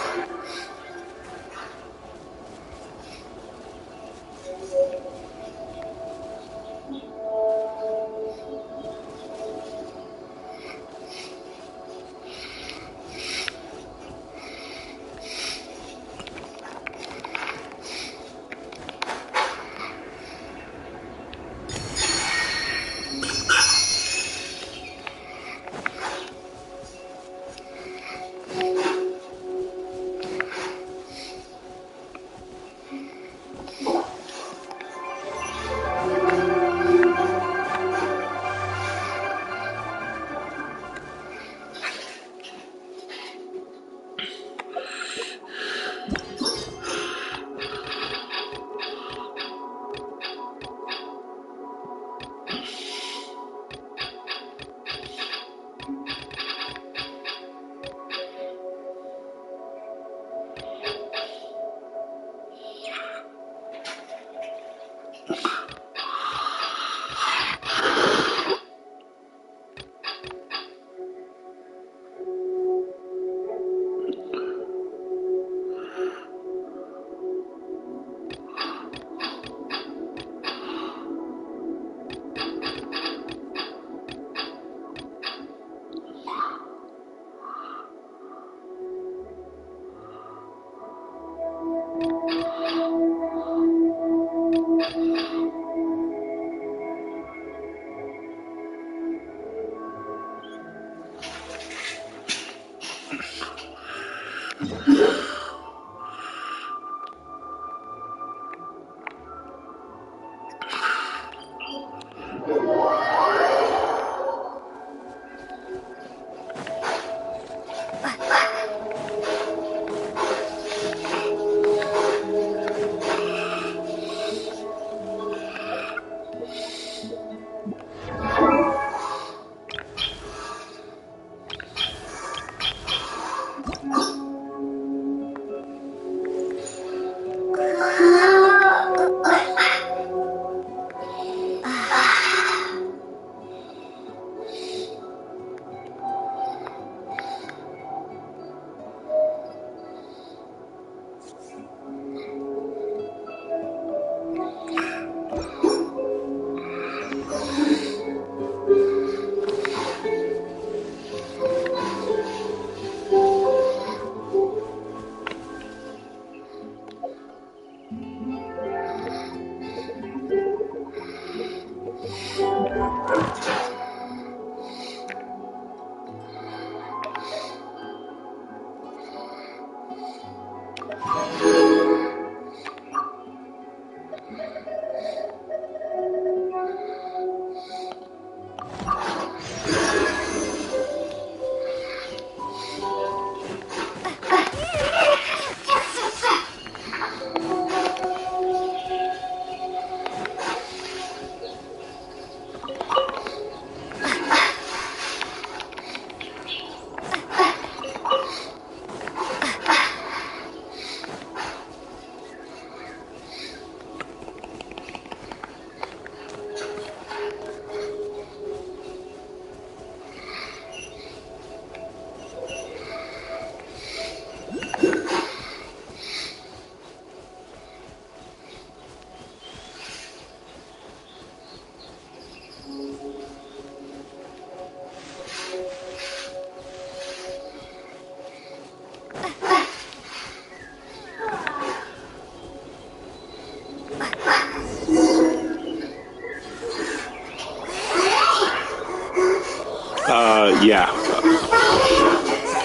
C: Yeah.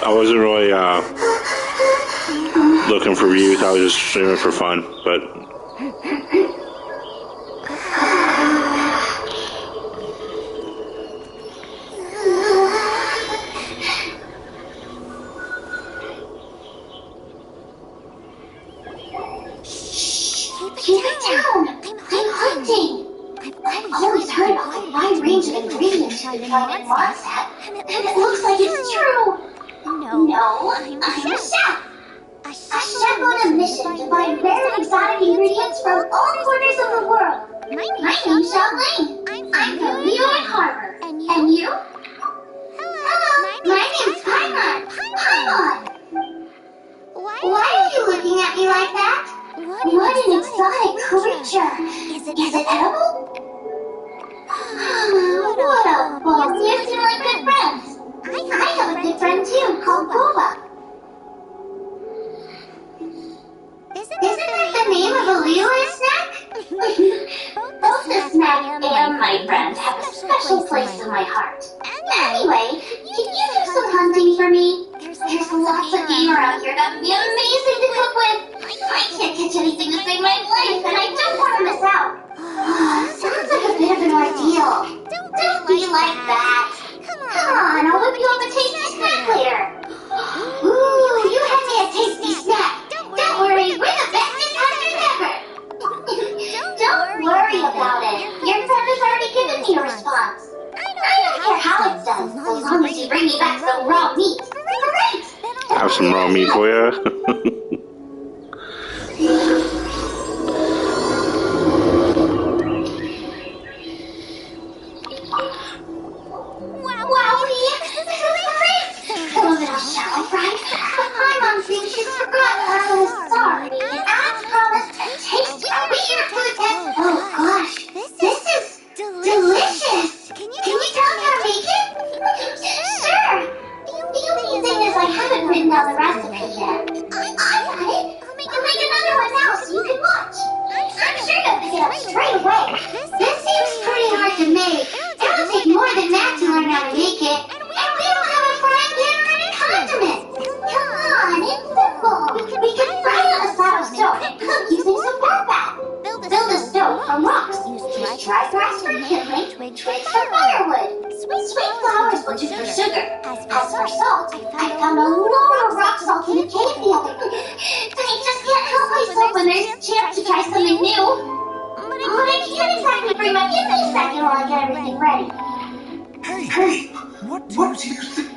C: I wasn't really looking for views. I was just streaming for fun, but.
E: Keep it down! I'm hunting! I've always heard about the wide range of ingredients you can find in Mondstadt, and it looks like it's true! No, I'm a chef! A chef on a mission to find rare and exotic ingredients from all corners of the world! My name's Charlene. I'm from Leo Harbor. And you? Hello, my name's Paimon. Paimon! Why are you looking at me like that? What an exotic creature! Is it edible? What a bum! You seem like good friends. I have a good friend too, called Boba. Isn't that the name of a Lilo snack? Both the snack and my friend have a special place in my heart. Anyway, can you do some hunting for me? There's lots of game around here that would be amazing to cook with. I can't catch anything to save my life, and I don't want to miss out. Sounds like a bit of an ordeal. Don't be like that. Come on, I'll whip you up a tasty snack later. Ooh, you had me a tasty snack. Don't worry, we're the bestest hunters ever. Don't worry about it. Your friend has already given me a response. I don't care how it's done, so long as you bring me back some raw meat. Great!
C: Have some raw meat for you.
E: Wowie! This is great! A little shallow fry. My mom thinks she's forgotten I was sorry, and I promised to taste a weird food test. Oh gosh, this is delicious! Can you tell me how to make it? Sure! The only thing is I haven't written down the recipe yet. I got it! I'll make another one now so you can watch. I'm sure you'll pick it up straight away. This seems pretty hard to make. It'll take more than that to learn how to make it. And we don't have a frying pan or any condiments. Come on, it's simple. We can fry on a saddle stove and cook using some pork fat. Build a stove from rocks. Use dry grass for kindling, twigs for firewood. Sweet flowers will do for sugar. As for salt, I found a lot of rock salt in a cave the other day. I just can't help myself when there's a chance to try something new. But I can't exactly bring my give me a second while I get everything ready.
G: Hey, what do you think?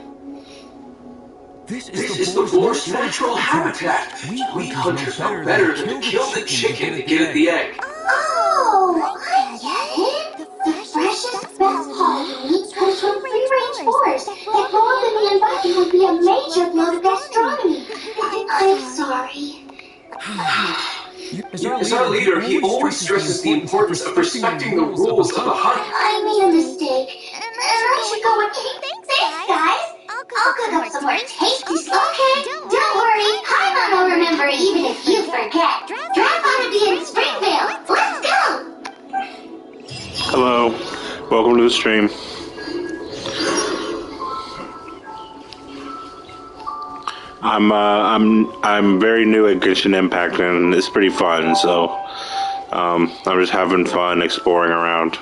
G: This is the boar's natural habitat. We hunters know better than to kill the chicken to get at the egg.
E: Oh, I get it. The freshest, best quality meat comes from free-range boars that grow up in the environment would be a major blow to gastronomy. I'm sorry.
G: As our leader, he always stresses the importance of respecting the rules of the hunt.
E: I made a mistake, and I should go with you. Thanks, guys. I'll cook up some more tasty stuff. Okay, don't worry. Paimon will remember even if you forget. Drop on to be in Springvale. Let's go.
C: Hello, welcome to the stream. I'm very new at Genshin Impact, and it's pretty fun. So I'm just having fun exploring around.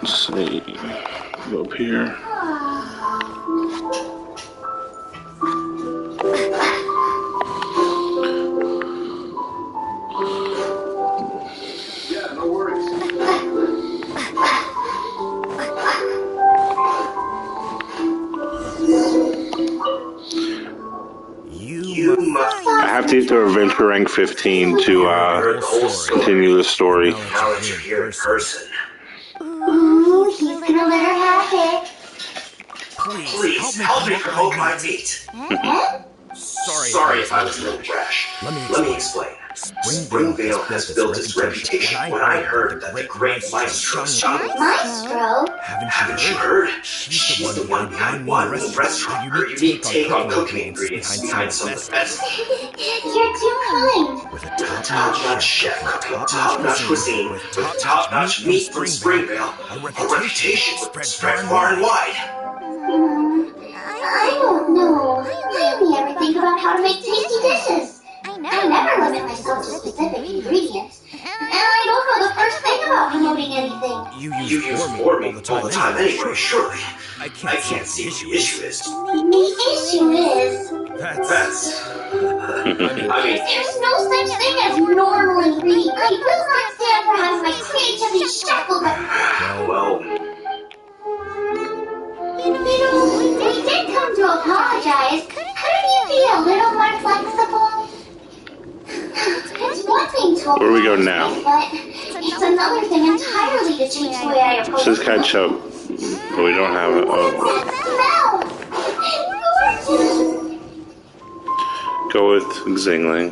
C: Let's see, go up here.
G: Yeah, no worries.
C: I have to get to Adventure Rank 15 to continue the story.
D: Now that you're here in person.
E: Ooh, he's gonna let her have it.
D: Please, help me promote my meat.
E: Huh?
H: Sorry
F: Sorry if I was a little brash. Let me explain. Springvale has built its reputation when I heard that the great Maestro Shadow...
E: Maestro?
F: Haven't you heard? She's the one behind One Meat Restaurant, her unique take on cooking ingredients behind some of the best.
E: You're too kind.
F: With a top-notch chef cooking top-notch cuisine, with top-notch meat from Springvale, a reputation would spread far and wide.
E: I don't know. I only ever think about how to make tasty dishes. I never limit myself to specific ingredients. And I don't know the first thing about promoting anything.
F: You use for me all the time anyway, surely. I can't see what the issue is.
E: The issue is...
F: That's... I mean...
E: There's no such thing as normal ingredients. I will not stand for having my creativity shuffled.
F: Well...
E: We did come to apologize. Couldn't you be a little more flexible? It's one thing to
C: Where we go now?
E: but it's another thing entirely to change the way I approach
C: This is ketchup. But we don't have it. Oh.
E: Smell! Gorgeous!
C: Go with Zingling.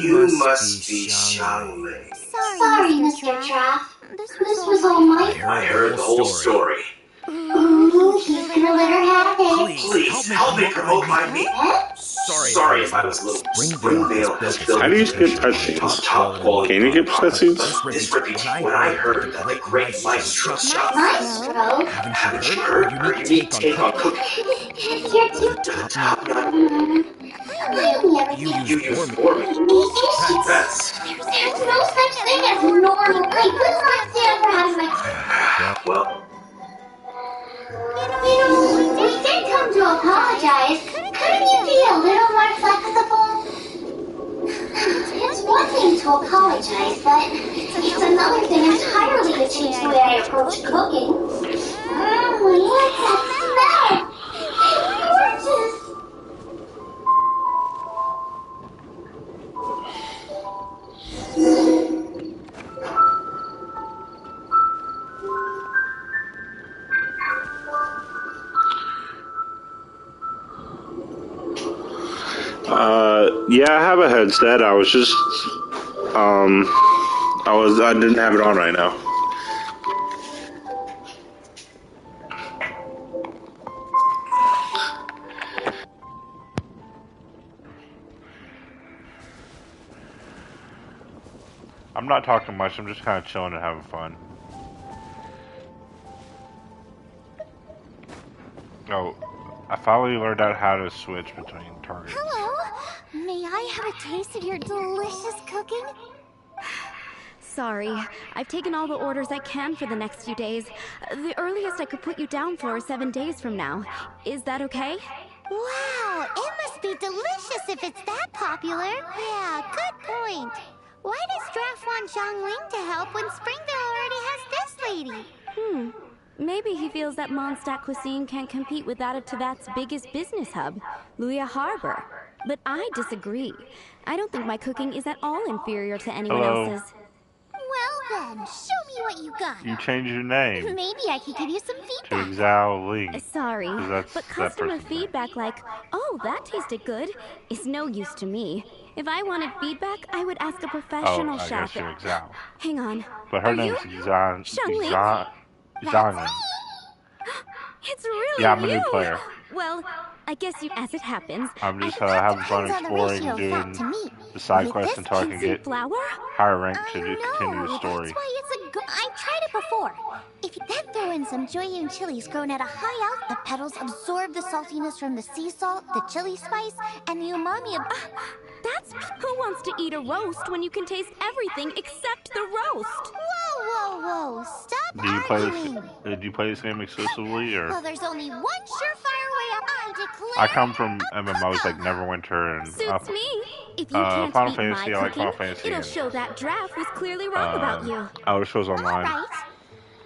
F: You must be Charlie.
E: Sorry, Mr. Traff. This was all my fault.
F: I heard the whole story.
E: Ooh, he's gonna let her have it.
F: Please, help me promote my meat. Sorry if I was a little... Springvale has built...
C: How do you skip cutscenes?
F: top quality...
C: Can you skip cutscenes?
F: This reputation, when I heard that the great Maestro Shadow...
E: Maestro?
F: Haven't you heard her unique take on cooking?
E: You're too...
F: Top-notch... You use for me. That's...
E: There's no such thing as normal. I will not stand for having my...
F: Well...
E: We did come to apologize. Couldn't you be a little more flexible? It's one thing to apologize, but it's another thing entirely to change the way I approach cooking. What's that smell? Gorgeous!
C: Yeah, I have a headset. I was just, I didn't have it on right now. I'm not talking much. I'm just kind of chilling and having fun. Oh, I finally learned out how to switch between targets.
H: Hello! May I have a taste of your delicious cooking? Sorry, I've taken all the orders I can for the next few days. The earliest I could put you down for is 7 days from now. Is that okay?
I: Wow, it must be delicious if it's that popular. Yeah, good point. Why does Draft want Zhongling to help when Springvale already has this lady?
H: Maybe he feels that Mondstadt cuisine can't compete with that of Teyvat's biggest business hub, Luya Harbor. But I disagree. I don't think my cooking is at all inferior to anyone else's.
I: Well then, show me what you got.
C: You changed your name
I: Maybe I could give you some
C: to
I: feedback.
C: Xiao Ling.
H: Sorry,
C: That's
H: but
C: that
H: customer
C: person's
H: feedback like, oh, that tasted good, is no use to me. If I wanted feedback, I would ask a professional
C: I
H: chef.
C: guess you're Xiao.
H: Hang on.
C: But her
H: Are
C: name's
H: you?
C: Zhongling.
H: It's really
C: Yeah, I'm a
H: you.
C: new player.
H: Well, I guess you, as it happens.
C: I'm just
I: I think that
C: having fun
I: depends on the
C: exploring
I: ratio
C: and
I: of
C: doing
I: fat to meat.
C: the side
I: With
C: quests
I: this
C: until I can
H: Ginseng
C: get
H: flour?
C: higher rank to
I: No,
C: continue the story.
I: that's why it's a good... I tried it before. If you then throw in some Jueyun chilies grown at a high altitude, the petals absorb the saltiness from the sea salt, the chili spice, and the umami of...
H: That's who wants to eat a roast when you can taste everything except the roast.
I: Whoa, stop
C: Do you play
I: arguing.
C: this? Did you play this game exclusively, or
I: Well, there's only one surefire way out. I declare...
C: I come from MMOs like Neverwinter and
H: Suits me. If you can't
C: Final
H: beat
C: Fantasy,
H: my
C: I like
H: cooking,
C: Final Fantasy
H: it'll
C: and,
H: show that Draft was clearly wrong about you.
C: Outer Shows Online.
I: Right.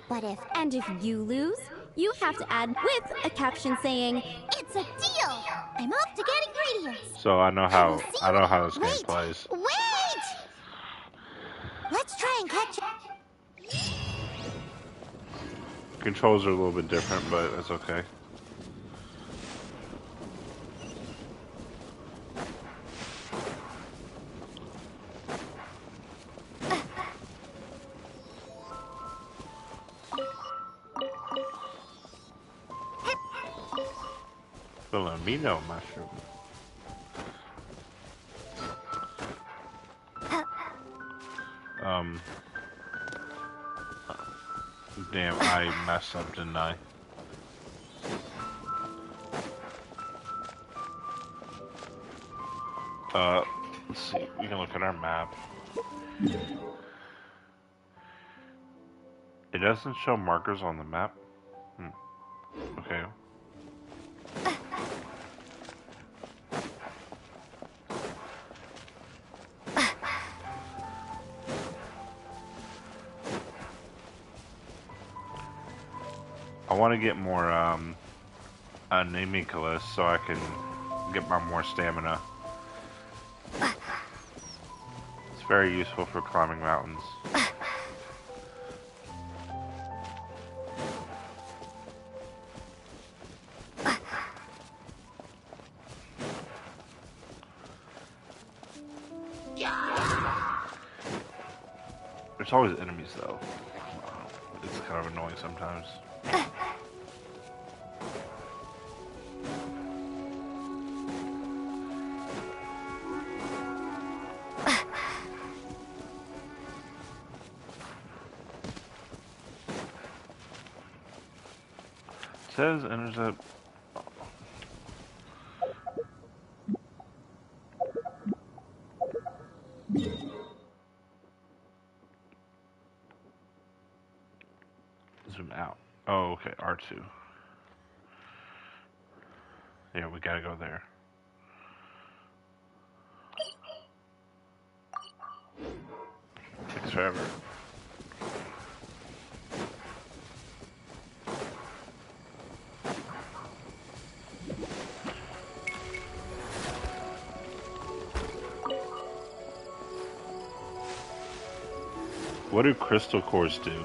I: But if...
H: And if you lose, you have to add with a caption saying,
I: It's a deal. I'm off to get ingredients.
C: So I know how this game plays.
I: Wait! Let's try and catch it.
C: Controls are a little bit different, but that's okay. Philomeno mushroom. Damn, I messed up, didn't I? Let's see, we can look at our map. It doesn't show markers on the map? Okay. I want to get more Animalculus so I can get my more stamina. It's very useful for climbing mountains. There's always enemies though. It's kind of annoying sometimes. Says intercept. Zoom out. Oh, okay, R2. Yeah, we gotta go there. Takes forever. What do crystal cores do?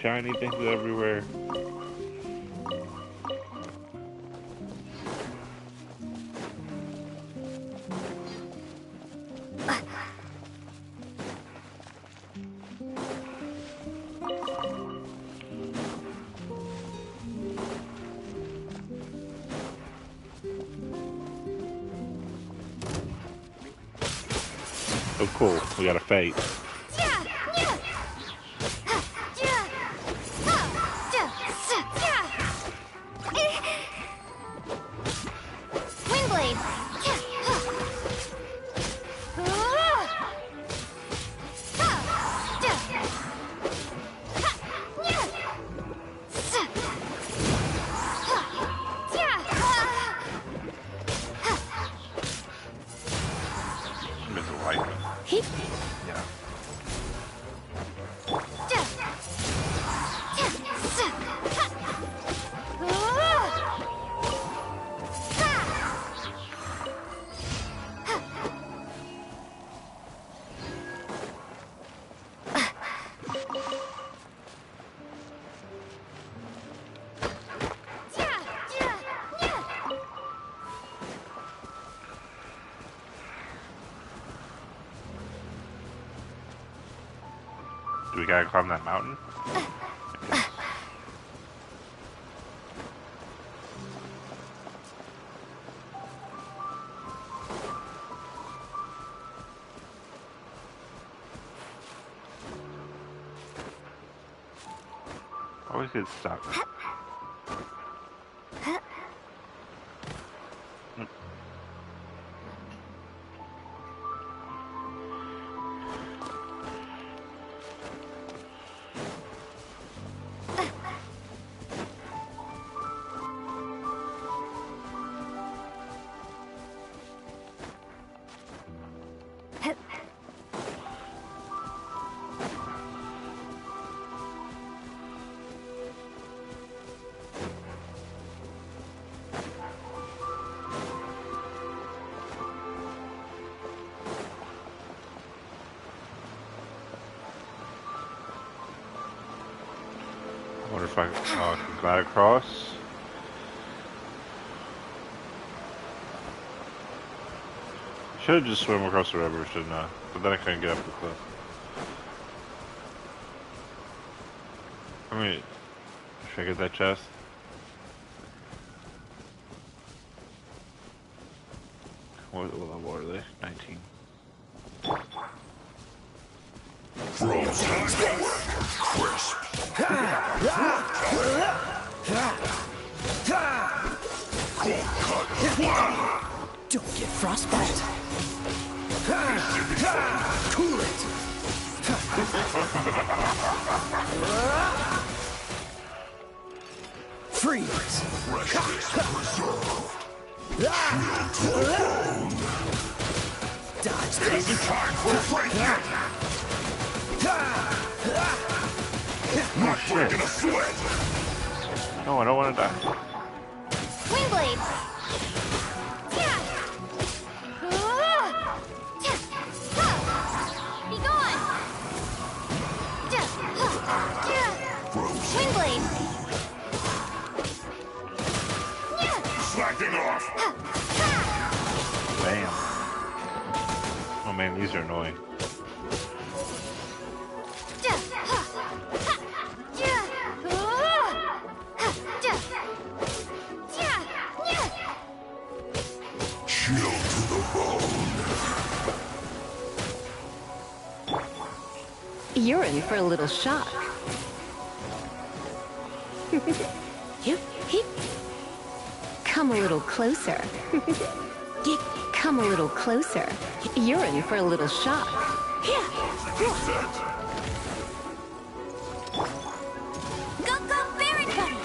C: Shiny things everywhere. Oh cool, we got a fate. Do we gotta climb that mountain? Always get stuck. if I got across. Should have just swim across the river, shouldn't I? But then I couldn't get up the cliff. I mean, should I get that chest? What level are they? 19.
G: Don't get frostbite. Cool it. Freeze. Dodge this.
C: Not breaking a sweat. No, I don't want to die.
I: Wingblade! Be gone! Wingblade!
F: Slacking off.
C: Bam. Oh man, these are annoying.
F: Chill to the bone.
J: You're in for a little shock. Come a little closer. Come a little closer. You're in for a little shock.
I: Go, go, Baron Buddy!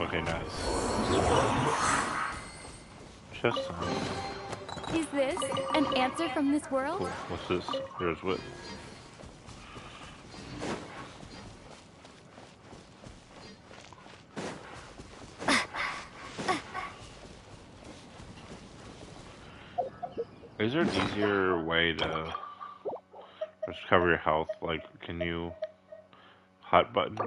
C: Okay, nice. Chest time.
H: Is this an answer from this world?
C: Cool. What's this? Here's what. Is there an easier way to just cover your health? Like, can you hot button?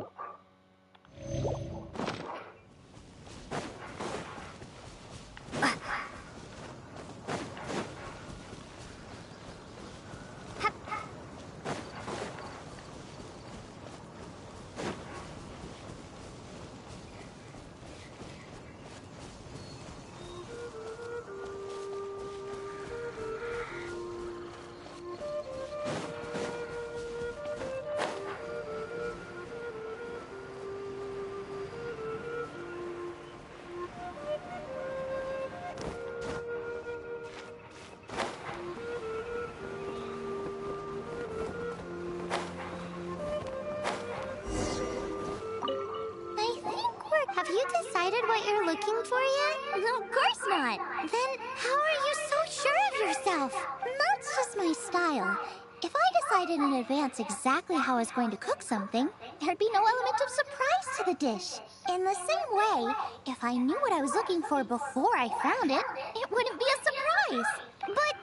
I: Have you decided what you're looking for yet?
H: No, of course not.
I: Then how are you so sure of yourself? That's just my style. If I decided in advance exactly how I was going to cook something, there'd be no element of surprise to the dish. In the same way, if I knew what I was looking for before I found it, it wouldn't be a surprise. But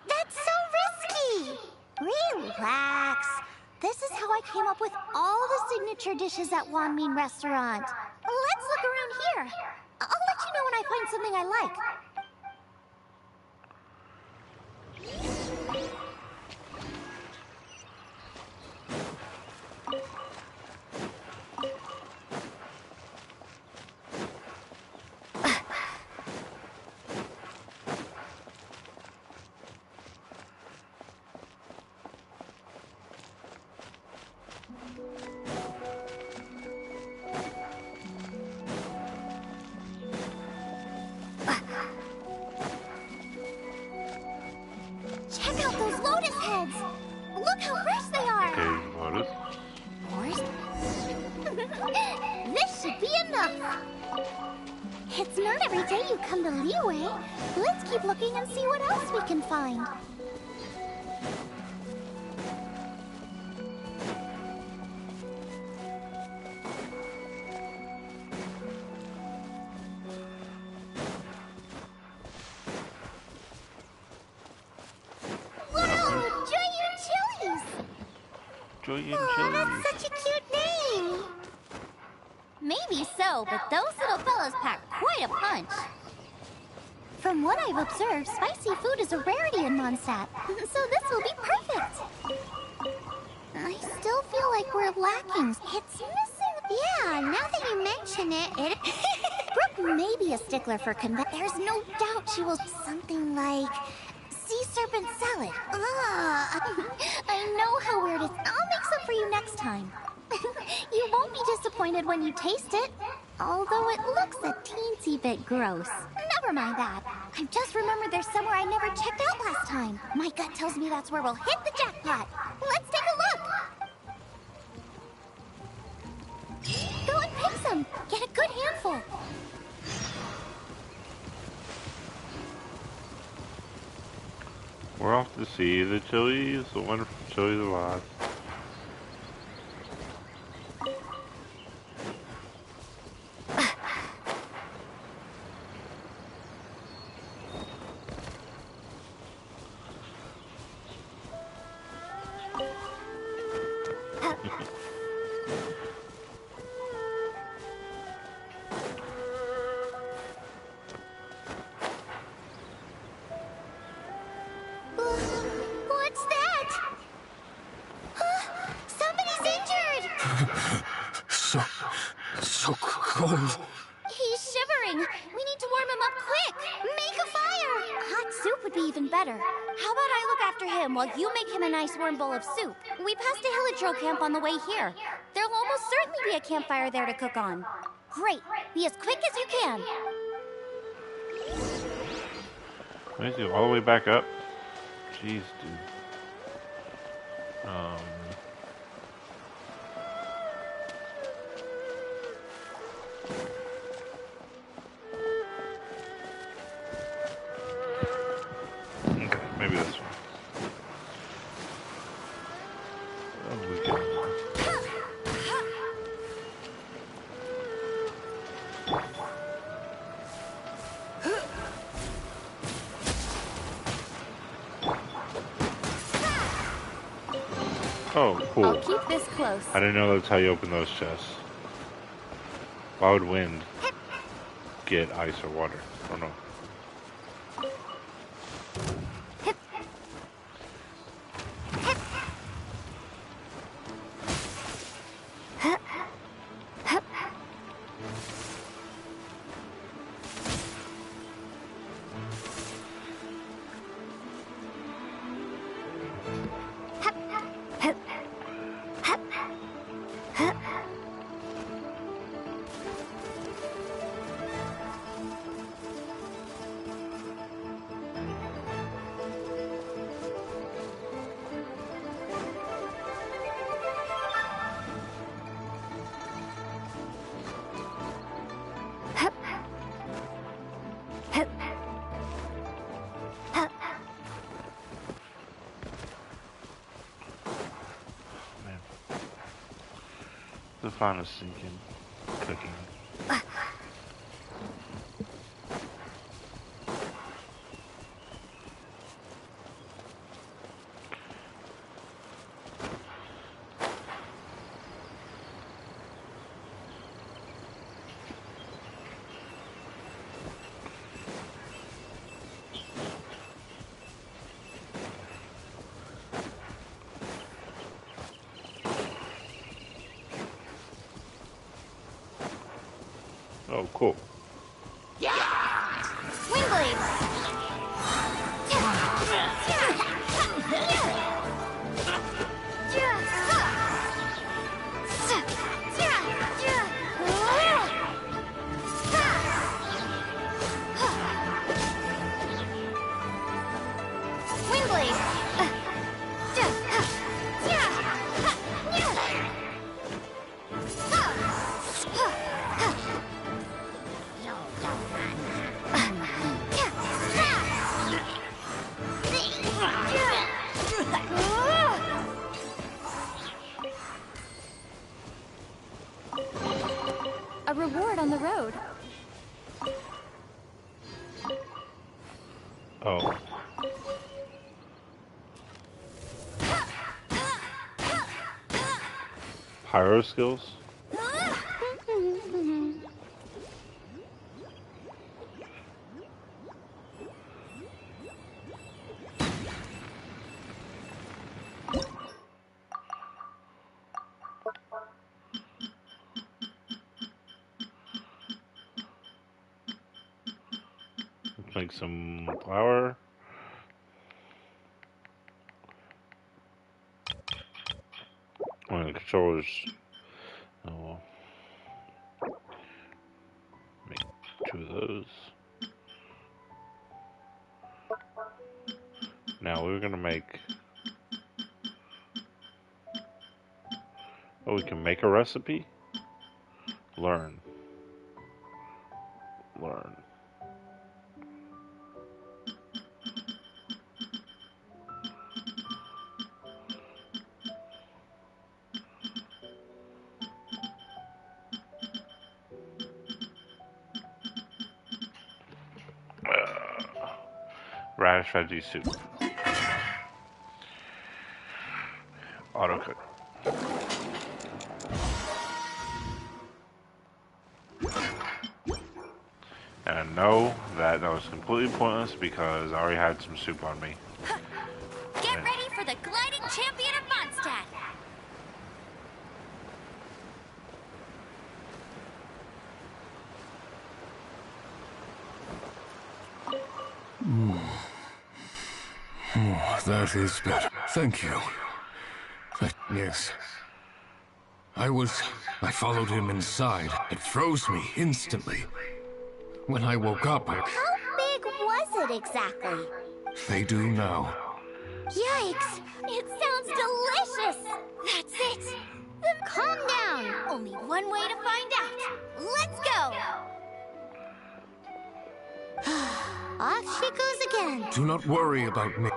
I: that's so risky. Relax. This is how I came up with all the signature dishes at Wanmin Restaurant. Let's look around here. I'll let you know when I find something I like. Check out those lotus heads! Look how fresh they are!
C: Okay, lotus.
I: Forced? This should be enough! It's not every day you come to Liyue. Let's keep looking and see what else we can find. Whoa! Giant Chilies!
C: Giant
I: Oh,
C: Chilies.
I: that's such a cute name! Maybe so, but those little fellas pack quite a punch. From what I've observed, spicy food is a rarity in Mondstadt, so this will be perfect. I still feel like we're lacking. It's missing. Yeah, now that you mention it, Brooke may be a stickler for There's no doubt she will something like sea serpent salad. I know how weird it is. I'll make some for you next time. You won't be disappointed when you taste it. Although it looks a teensy bit gross. Never mind that. I've just remembered there's somewhere I never checked out last time. My gut tells me that's where we'll hit the jackpot. Let's take a look. Go and pick some. Get a good handful.
C: We're off to see the Chili's, the wonderful Chili's alive.
I: What's that? Somebody's injured!
G: So cold.
I: He's shivering. We need to warm him up quick. Make a fire. Hot soup would be even better. How about I look after him while you make him a nice warm bowl of soup? We passed a Hilichurl camp on the way here. There'll almost certainly be a campfire there to cook on. Great. Be as quick as you can.
C: Let me see, all the way back up. Jeez, dude. Okay, maybe this one. Oh, we can. Oh, cool.
H: I'll keep this close.
C: I didn't know that's how you open those chests. Why would wind get ice or water? I don't know. The fun of sinking, cooking. Oh, cool.
H: down the road.
C: Oh. Pyro skills? Make some flour. Oh, the controllers. Oh, make 2 of those. Now we're gonna make. Oh, we can make a recipe. Learn. Radish veggie soup. Auto cook. And I know that was completely pointless because I already had some soup on me.
K: Get ready for the gliding champion of Mondstadt.
G: Oh, that is better. Thank you. Yes. I followed him inside. It froze me instantly. When I woke up,
I: How big was it exactly?
G: They do now.
I: Yikes! It sounds delicious! That's it! Then calm down! Only one way to find out! Let's go! Off she goes again.
G: Do not worry about me.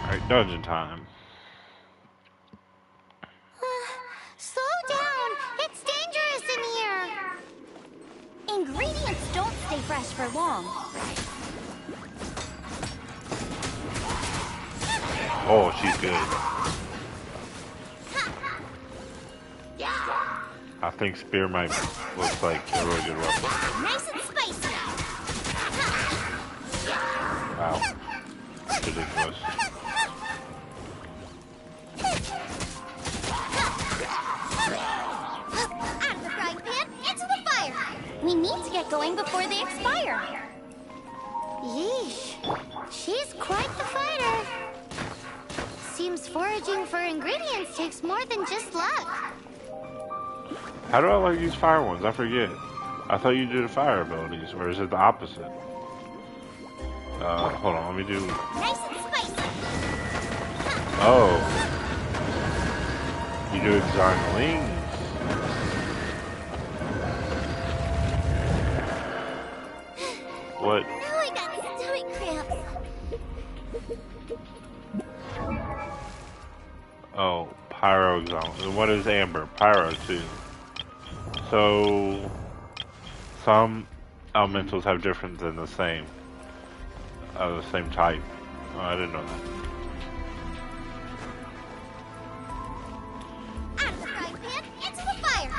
C: Alright, dungeon time.
I: Slow down! It's dangerous in here!
K: Ingredients don't stay fresh for long.
C: Oh, she's good. I think Spear might look like a really good weapon.
K: Nice and spicy.
C: Wow. That's ridiculous.
K: Out of the frying pan, into the fire. We need to get going before they expire.
I: Yeesh. She's quite the fighter. Seems foraging for ingredients takes more than just luck.
C: How do I like these fire ones? I forget. I thought you did fire abilities, or is it the opposite? Hold on, let me do...
K: Nice and spicy.
C: Oh. You do exotic wings. What?
K: Now I got stomach cramps.
C: Oh, pyro exotic. And what is amber? Pyro too. So some elementals have different than the same type. Oh, I didn't know that.
K: Out of the frying pan, into the fire.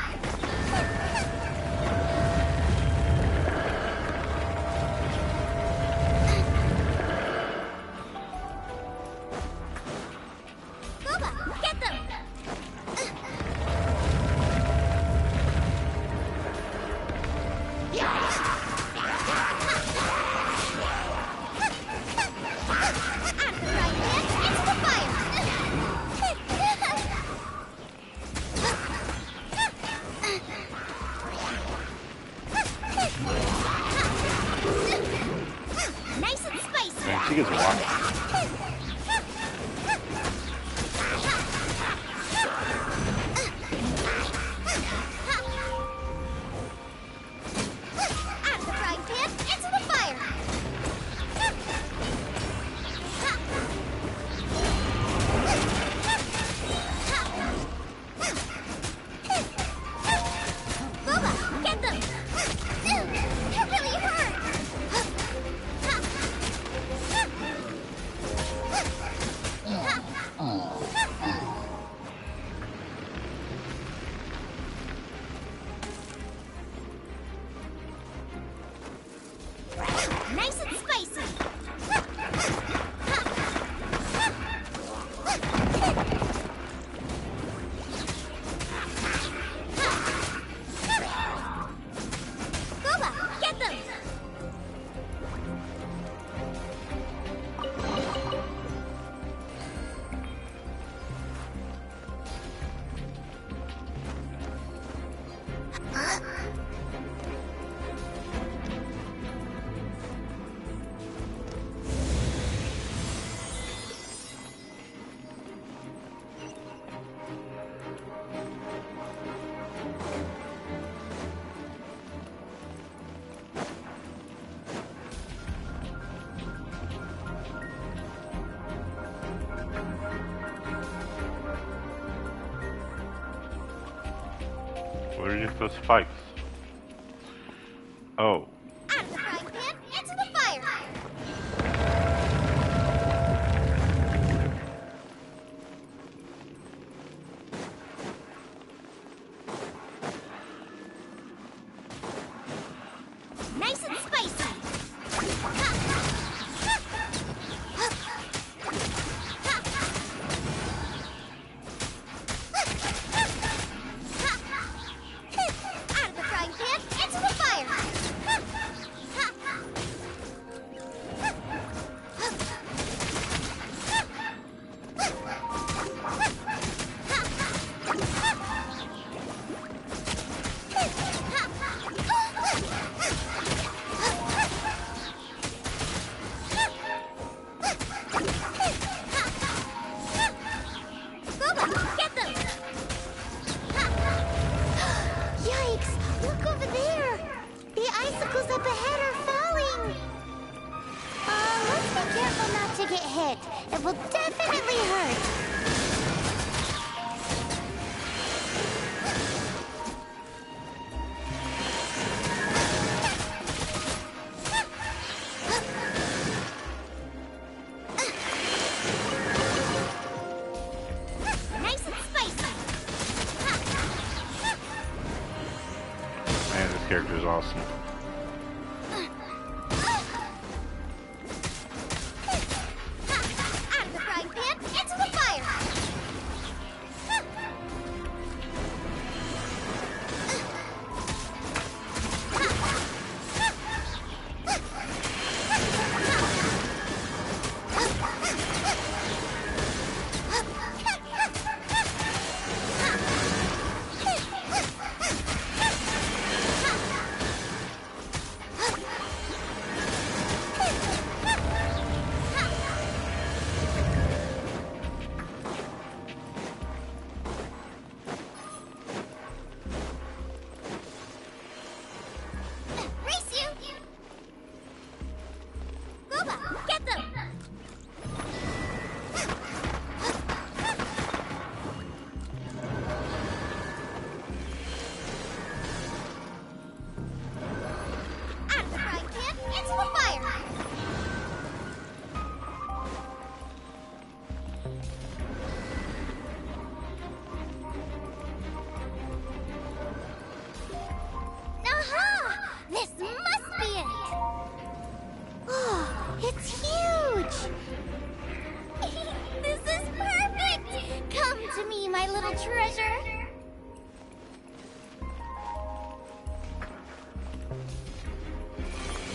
K: Boba, get them. Out of the frying pan,
C: Chica's walking.
K: Out of the frying pan, into the fire! Boba, get them! That really hurt! Nice and spicy! Boba, get them!
C: Where are those spikes? Oh.
K: Out of the frying pan, into the fire! Nice and spicy! Out of the frying pan, into the fire! Boba, get them! Yikes! Look over there! The icicles up ahead are falling! Let's be careful not to get hit. It will definitely hurt. Nice and spicy!
C: Man, this character is awesome.
K: Out of the frying pan, into the fire! Race you! Boba, get them! Out of the frying pan, into the fire! Aha! This must be it! Oh, it's huge! This is perfect! Come to me, my little treasure!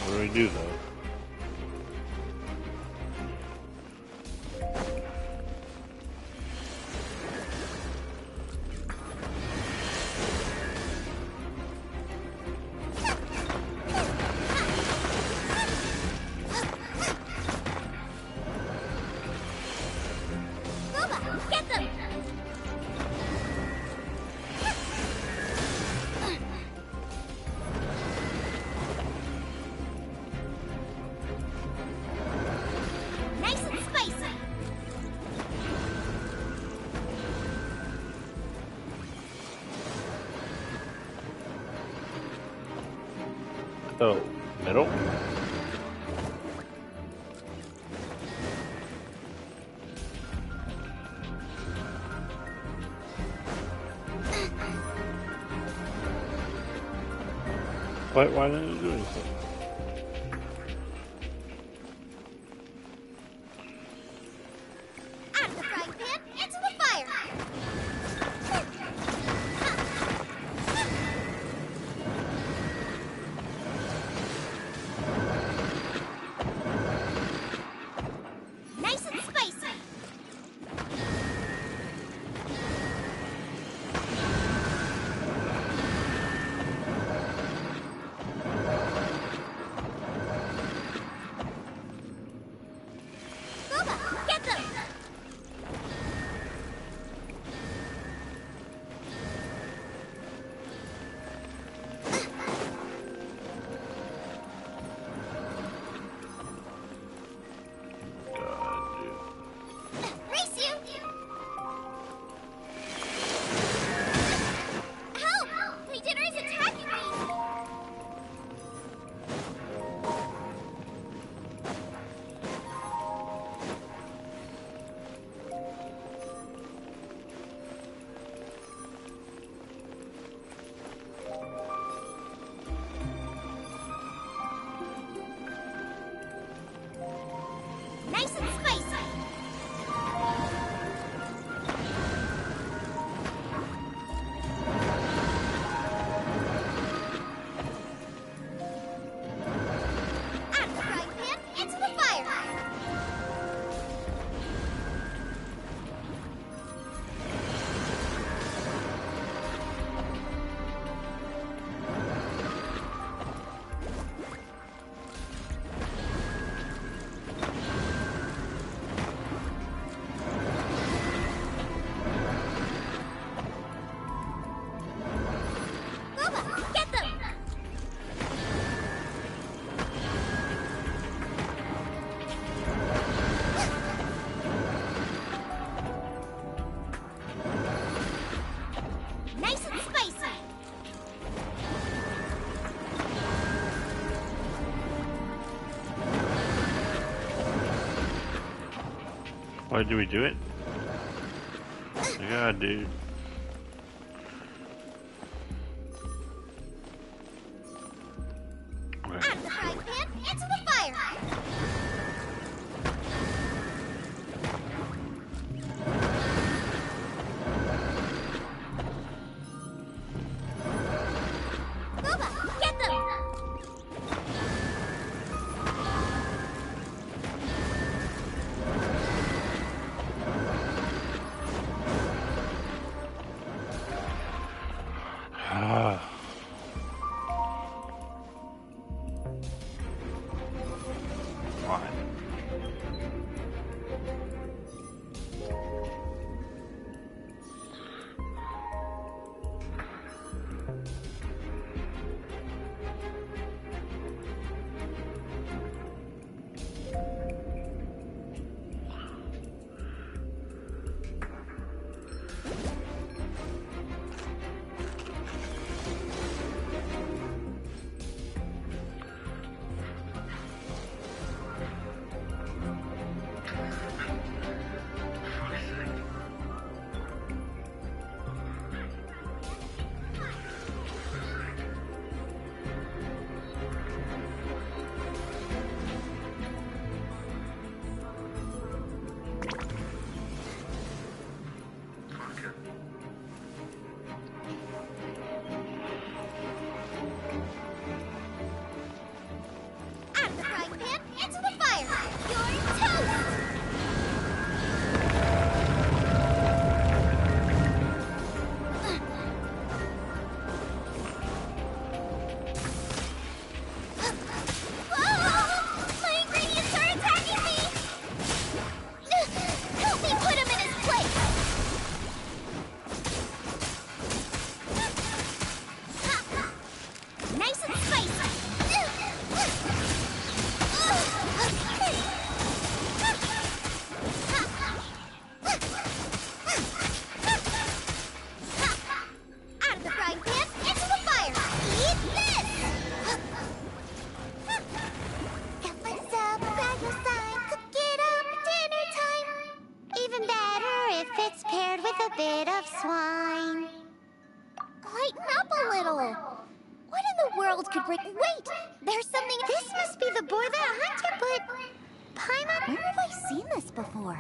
C: What do we do though? So, middle? Why didn't it do anything?
K: Out of the frying pan, into the fire. Nice and spicy. Boba, get them!
C: God, dude.
K: Race you! Help! The dinner is attacking me! Nice and spicy! Out of the frying pan, into the fire! Boba, get them! Nice and spicy!
C: Why do we do it? Yeah, dude.
K: Out of the frying pan, into the fire! Boba, get them! bit of swine. Lighten up a little. What in the world could break? Wait, there's something. This must be the boy that hunted, but Paimon, where have I seen this before?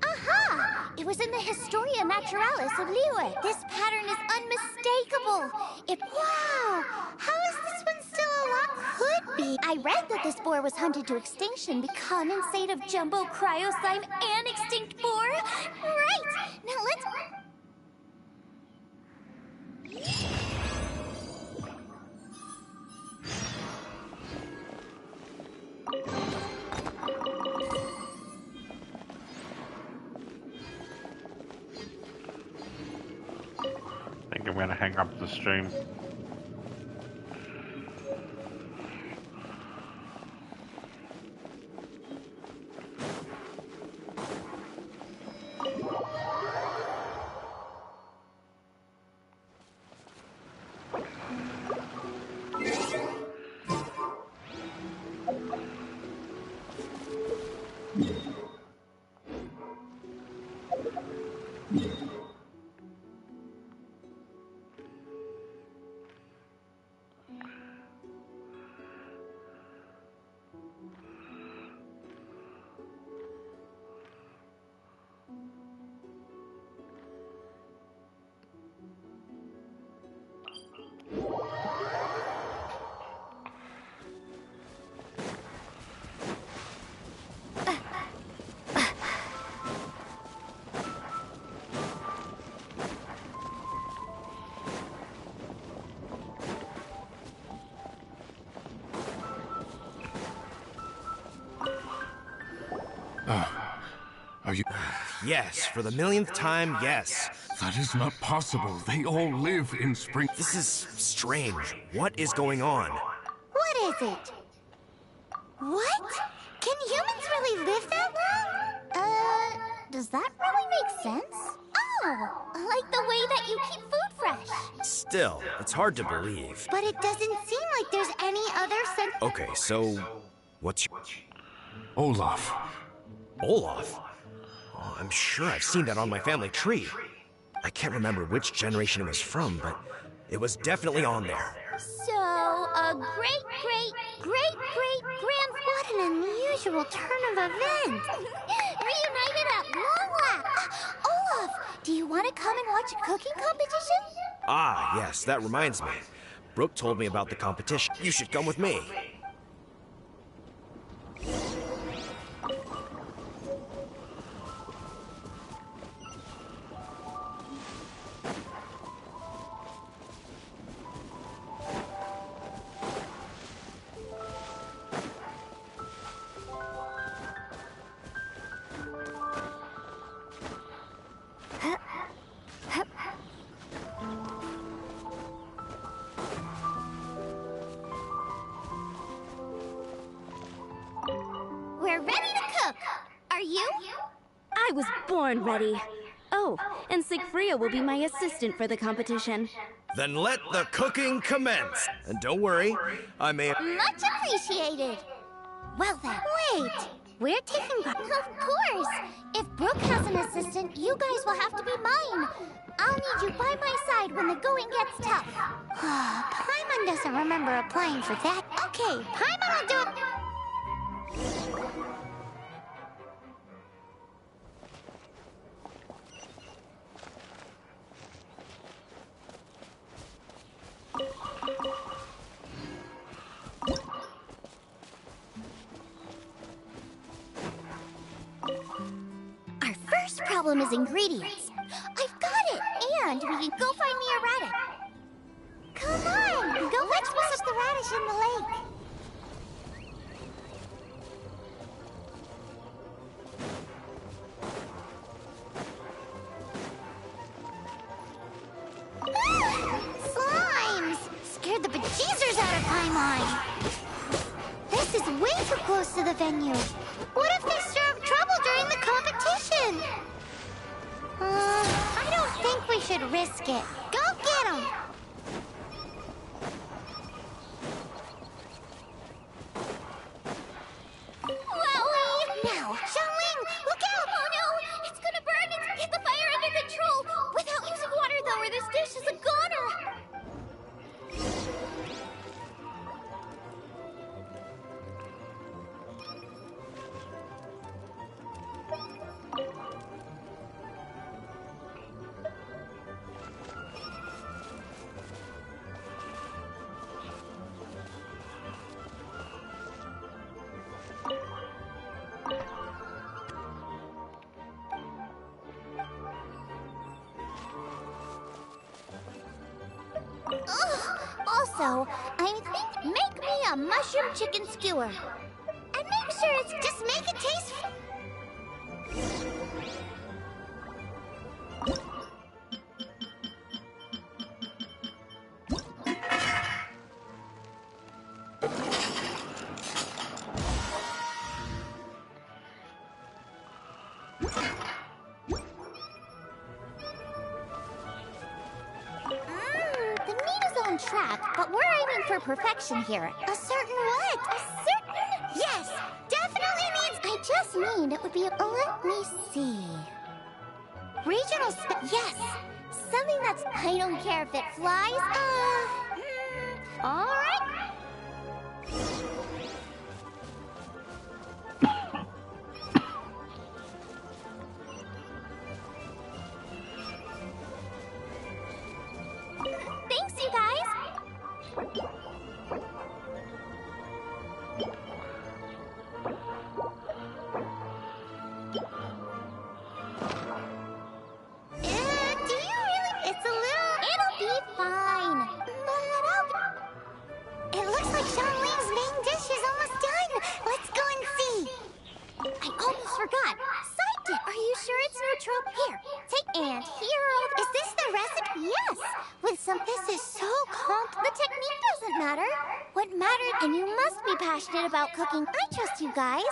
K: Aha! It was in the Historia Naturalis of Liyue. This pattern is unmistakable. Wow! How is this one still alive? Could be. I read that this boar was hunted to extinction. The condensate of jumbo cryo slime and extinct boar. Right! Now let's.
C: I think I'm gonna hang up the stream.
L: Are you...
M: Yes, for the millionth time, yes.
L: That is not possible. They all live in spring...
M: This is strange. What is going on?
K: What is it? What? Can humans really live that long? Does that really make sense? Oh, like the way that you keep food fresh.
M: Still, it's hard to believe.
K: But it doesn't seem like there's any other sense.
M: Okay, so... what's your...
L: Olaf.
M: Olaf? Oh, I'm sure I've seen that on my family tree. I can't remember which generation it was from, but it was definitely on there.
K: So, a great-great-great-great-grand... What an unusual turn of events. Reunited at long last. Olaf, do you want to come and watch a cooking competition?
M: Ah, yes, that reminds me. Brooke told me about the competition. You should come with me.
K: We're ready to cook. Are you?
H: I was born ready. Oh, and Sigfria will be my assistant for the competition.
M: Then let the cooking commence. And don't worry, I may...
K: Much appreciated. Well then, wait. We're taking part. Of course. If Brooke has an assistant, you guys will have to be mine. I'll need you by my side when the going gets tough. Paimon doesn't remember applying for that. Okay, Paimon will do it. Our first problem is ingredients. I've got it, and we can go find me a radish. Come on, go let's wash the radish in the lake. Slimes! Scared the bejesus out of Paimon. This is way too close to the venue. What if they stir up trouble during the competition? I don't think we should risk it. Go get them! Wowie! Now, Xiangling, look out! Oh no! It's gonna burn Also, I think make me a mushroom chicken skewer. And make sure it's just make it taste. The meat is on track, but we're aiming for perfection here. A certain what? A certain... Yes, definitely needs... I just mean it would be... Let me see... Regional yes! Something that's... I don't care if it flies. Alright. Thanks, you guys! Do you really? It's a little... It'll be fine. But it looks like Xiangling's main dish is almost done. Let's go and see. I almost forgot. Side dish. Are you sure it's neutral? Here, take and here. Is this the recipe? Yes. With some... This is so The technique doesn't matter. What matters, and you must be passionate about cooking. I trust you guys.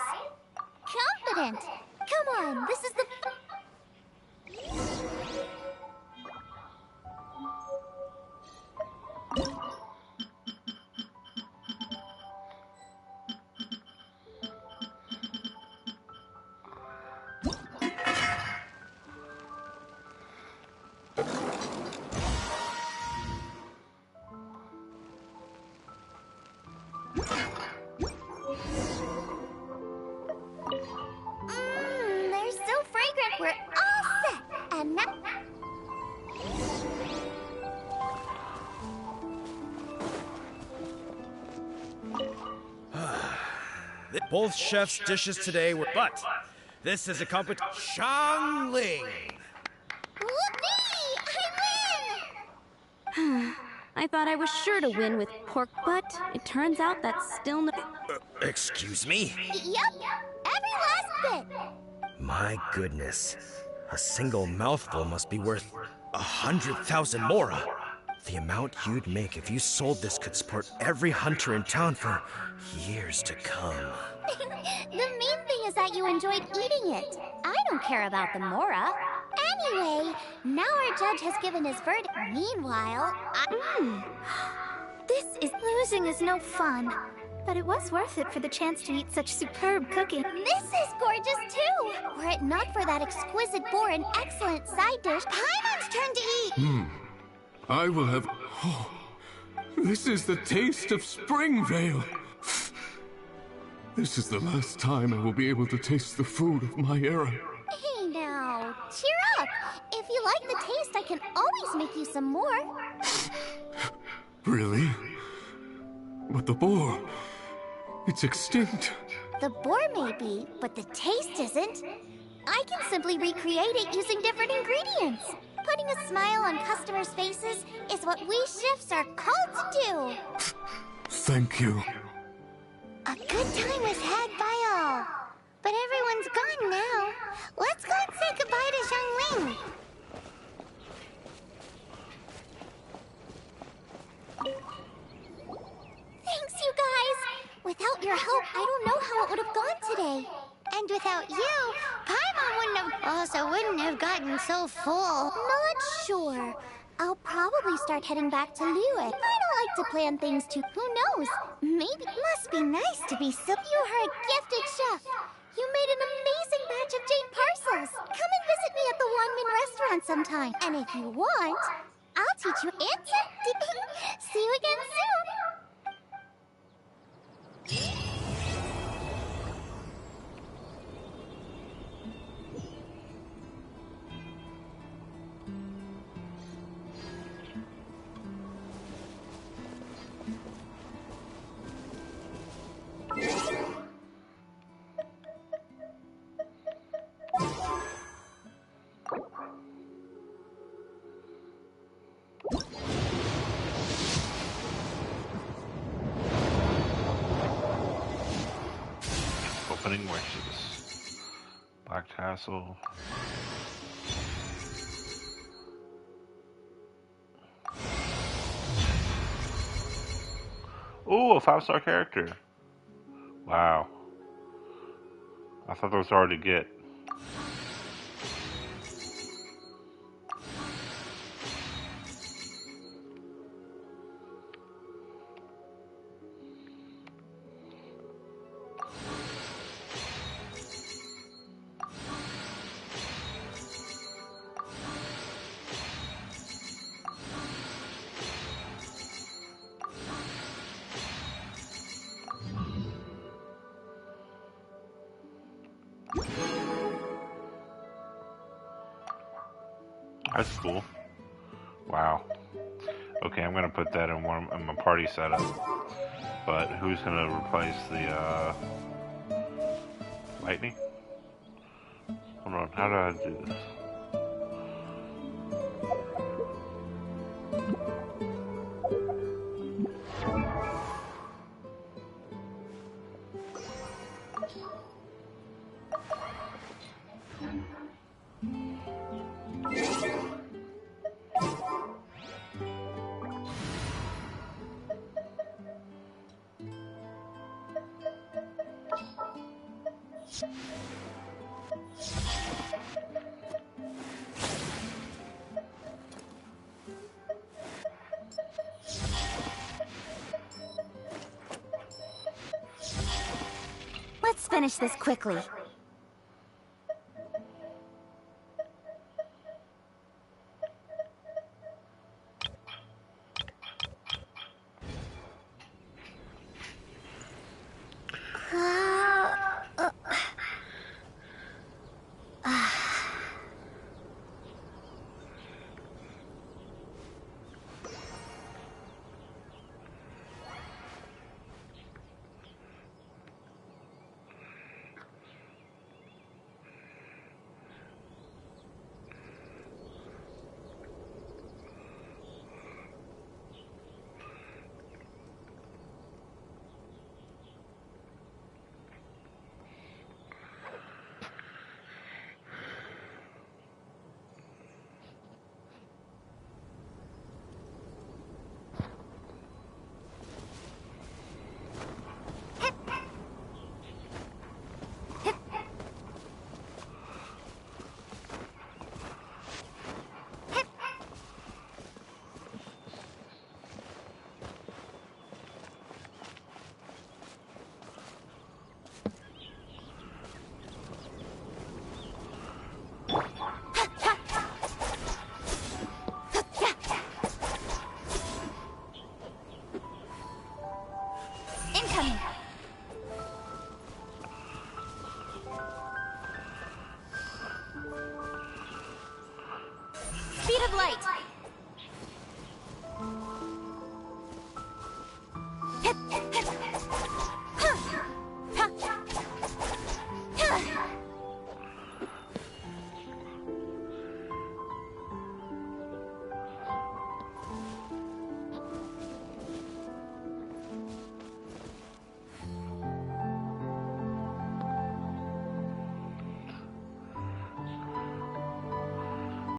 K: Confident. Come on, this is the... they're so fragrant. We're all set. And now...
M: Both chefs' dishes today were... But this is a competition. Xiangling!
K: Whoopee! I win!
H: I thought I was sure to win with pork butt. It turns out that's still no...
M: Excuse me?
K: Yep, every last bit.
M: My goodness. A single mouthful must be worth 100,000 mora. The amount you'd make if you sold this could support every hunter in town for years to come.
K: The main thing is that you enjoyed eating it. I don't care about the mora. Anyway, now our judge has given his verdict. Meanwhile, Losing is no fun. But it was worth it for the chance to eat such superb cooking. This is gorgeous too! Were it not for that exquisite boar and excellent side dish, Paimon's turn to eat!
L: I will have... Oh, this is the taste of Springvale. This is the last time I will be able to taste the food of my era.
K: Hey now, cheer up! If you like the taste, I can always make you some more.
L: Really? But the boar... it's extinct.
K: The boar may be, but the taste isn't. I can simply recreate it using different ingredients. Putting a smile on customers' faces is what we chefs are called to do.
L: Thank you.
K: A good time was had by all. But everyone's gone now. Let's go and say goodbye to Xiangling. Thanks, you guys. Without your help, I don't know how it would have gone today. And without you, Paimon wouldn't have gotten so full. Not sure. I'll probably start heading back to Liyue. I don't like to plan things too. Who knows? Maybe it must be nice to be so. You are a gifted chef. You made an amazing batch of jade parcels. Come and visit me at the Wanmin restaurant sometime. And if you want, I'll teach you it's See you again soon.
C: Opening wishes. Black tassel. Ooh, a 5-star character. Wow. I thought that was hard to get. That's cool. Wow. Okay, I'm gonna put that in my party setup. But who's gonna replace the lightning? Hold on, how do I do this?
K: Let's finish this quickly.